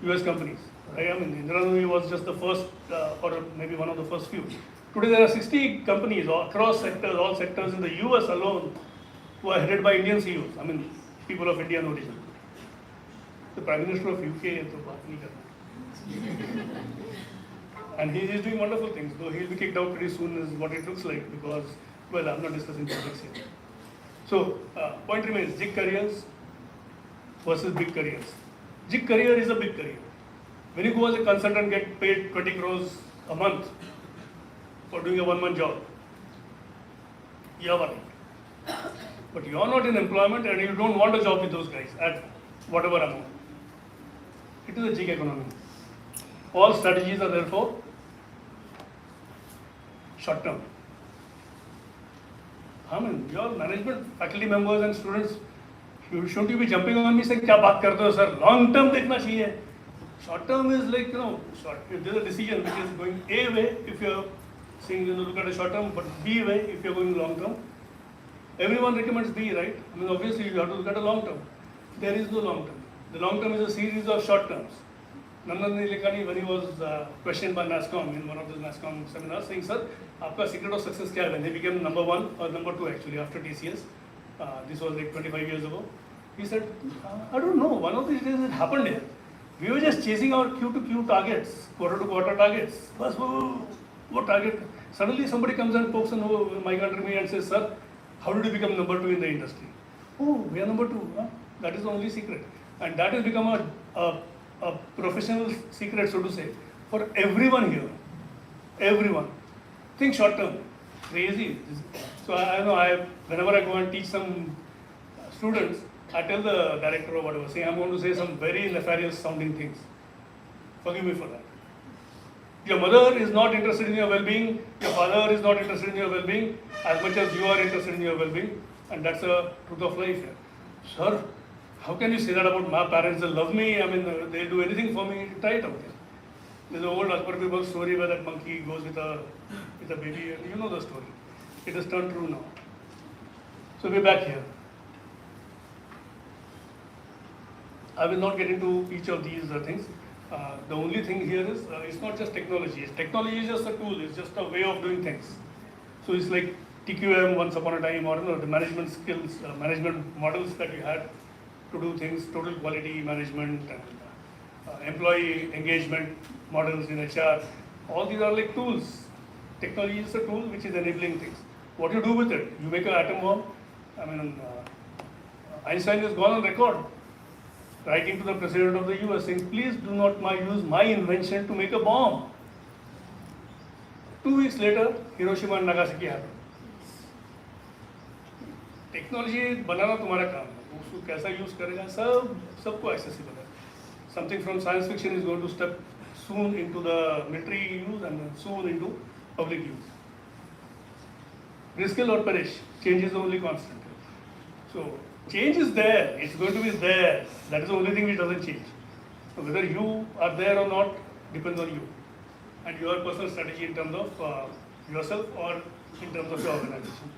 US companies. Right? I mean, Indira Nooyi was just the first, or maybe one of the first few. Today there are 60 companies across sectors, all sectors in the US alone, who are headed by Indian CEOs. I mean, people of Indian origin. The Prime Minister of UK, तो बात नहीं करना. And he is doing wonderful things, though he'll be kicked out pretty soon is what it looks like, because, well, I'm not discussing politics here. So, point remains, gig careers versus big careers. Gig career is a big career. When you go as a consultant, get paid 20 crores a month for doing a one-month job, you have a right. But you are not in employment and you don't want a job with those guys at whatever amount. It is a gig economy. All strategies are therefore short term. I mean, your management, faculty members and students, shouldn't you be jumping on me saying, क्या बात करते हो sir? Long term देखना चाहिए. Short term is like, if there's a decision which is going A way, if you're saying look at a short term, but B way if you're going long term. Everyone recommends B, right? I mean, obviously you have to look at a long term. There is no long term. The long term is a series of short terms. Nandan Nilekani, when he was questioned by NASSCOM in one of the NASSCOM seminars, saying, sir, आपका secret of success क्या है? When they became number 1 or number 2 actually after TCS, this was like 25 years ago, he said, I don't know, one of these days it happened here. We were just chasing our Q to Q targets, quarter to quarter targets. But what target? Suddenly somebody comes and pokes on my country me and says, sir, how did you become number 2 in the industry? Oh, we are number 2. Huh? That is the only secret. And that has become a professional secret, so to say, for everyone here. Everyone. Think short term. Crazy. So I know whenever I go and teach some students, I tell the director or whatever, saying I'm going to say some very nefarious sounding things. Forgive me for that. Your mother is not interested in your well-being, your father is not interested in your well-being, as much as you are interested in your well-being, and that's a truth of life here. Sir, how can you say that about my parents? They love me, I mean, they'll do anything for me. Try it out there. There's an old Akbar Birbal story where that monkey goes with a baby, and you know the story. It is turned true now. So we're back here. I will not get into each of these things. The only thing here is, it's not just technology. Technology is just a tool, it's just a way of doing things. So it's like TQM once upon a time, or the management skills, management models that you had to do things, total quality management, and employee engagement models in HR. All these are like tools. Technology is a tool which is enabling things. What you do with it? You make an atom bomb. I mean, Einstein has gone on record writing to the president of the US saying, please do not use my invention to make a bomb. 2 weeks later, Hiroshima and Nagasaki happened. Technology बनाना तुम्हारा काम है, उसको कैसा use करेगा सबको accessible है. Something from science fiction is going to step soon into the military use and soon into public use. reskill or perish. Change is the only constant. So change is there. It's going to be there. That is the only thing which doesn't change. So whether you are there or not depends on you and your personal strategy in terms of yourself or in terms of your organization.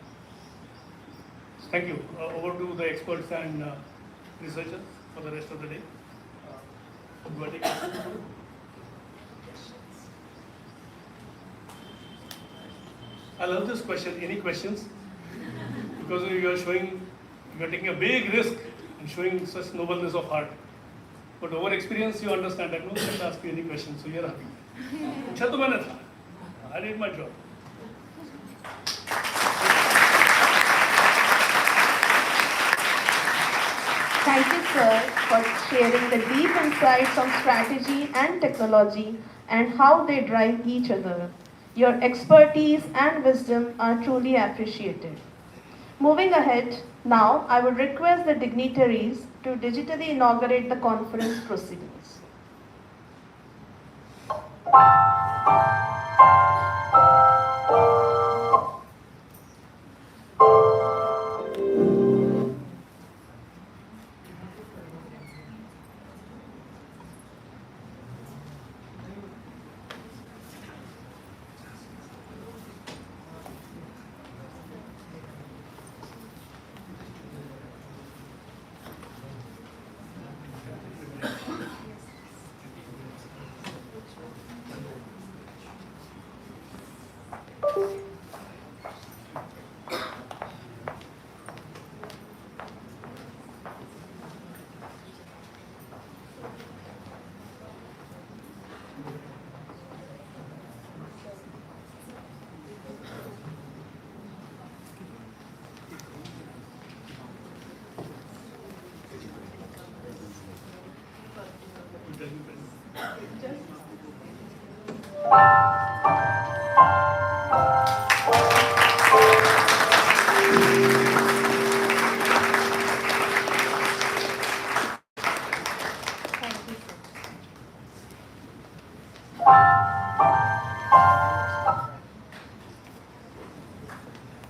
Thank you. Over to the experts and researchers for the rest of the day. You want to take questions? I love this question. Any questions? Because you are taking a big risk and showing such nobleness of heart. But over experience, you understand that no one can ask you any questions, so you're happy. अच्छा तो मैंने था. I did my job. Thank you, sir, for sharing the deep insights on strategy and technology and how they drive each other. Your expertise and wisdom are truly appreciated. Moving ahead, now I would request the dignitaries to digitally inaugurate the conference proceedings.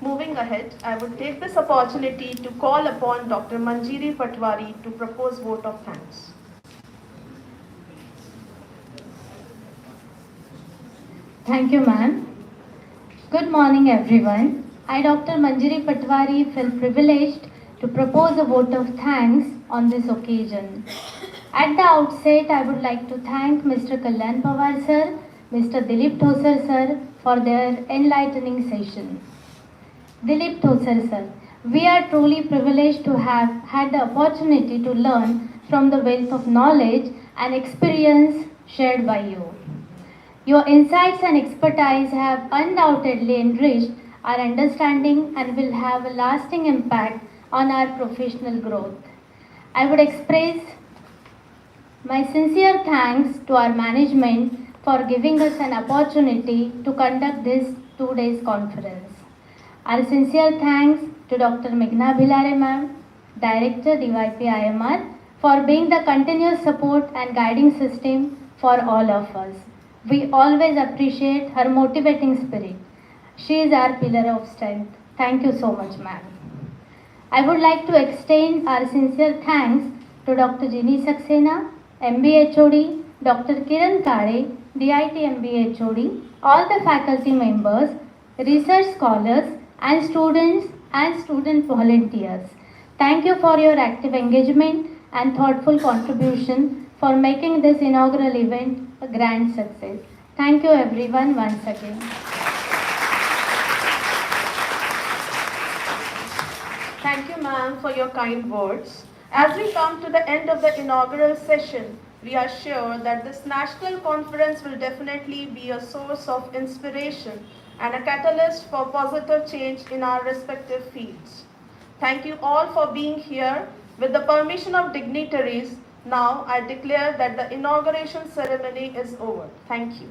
Moving ahead, I would take this opportunity to call upon Dr. Manjiri Patwari to propose vote of thanks. Thank you, ma'am. Good morning, everyone. I, Dr. Manjiri Patwari, feel privileged to propose a vote of thanks on this occasion. At the outset, I would like to thank Mr. Kalyan Pawar sir, Mr. Dilip Thosar sir for their enlightening session. Dilip Thosar sir, we are truly privileged to have had the opportunity to learn from the wealth of knowledge and experience shared by you. Your insights and expertise have undoubtedly enriched our understanding and will have a lasting impact on our professional growth. I would express my sincere thanks to our management for giving us an opportunity to conduct this 2 days conference. Our sincere thanks to Dr. Meghna Bhilare ma'am, Director DYP IMR, for being the continuous support and guiding system for all of us. We always appreciate her motivating spirit. She is our pillar of strength. Thank you so much, ma'am. I would like to extend our sincere thanks to Dr. Ginny Saxena, MBA HOD, Dr. Kiran Kare, DIT MBA HOD, all the faculty members, research scholars, and student volunteers. Thank you for your active engagement and thoughtful contribution for making this inaugural event a grand success. Thank you everyone once again. Thank you, ma'am, for your kind words. As we come to the end of the inaugural session, we are sure that this national conference will definitely be a source of inspiration and a catalyst for positive change in our respective fields. Thank you all for being here. With the permission of dignitaries, now I declare that the inauguration ceremony is over. Thank you.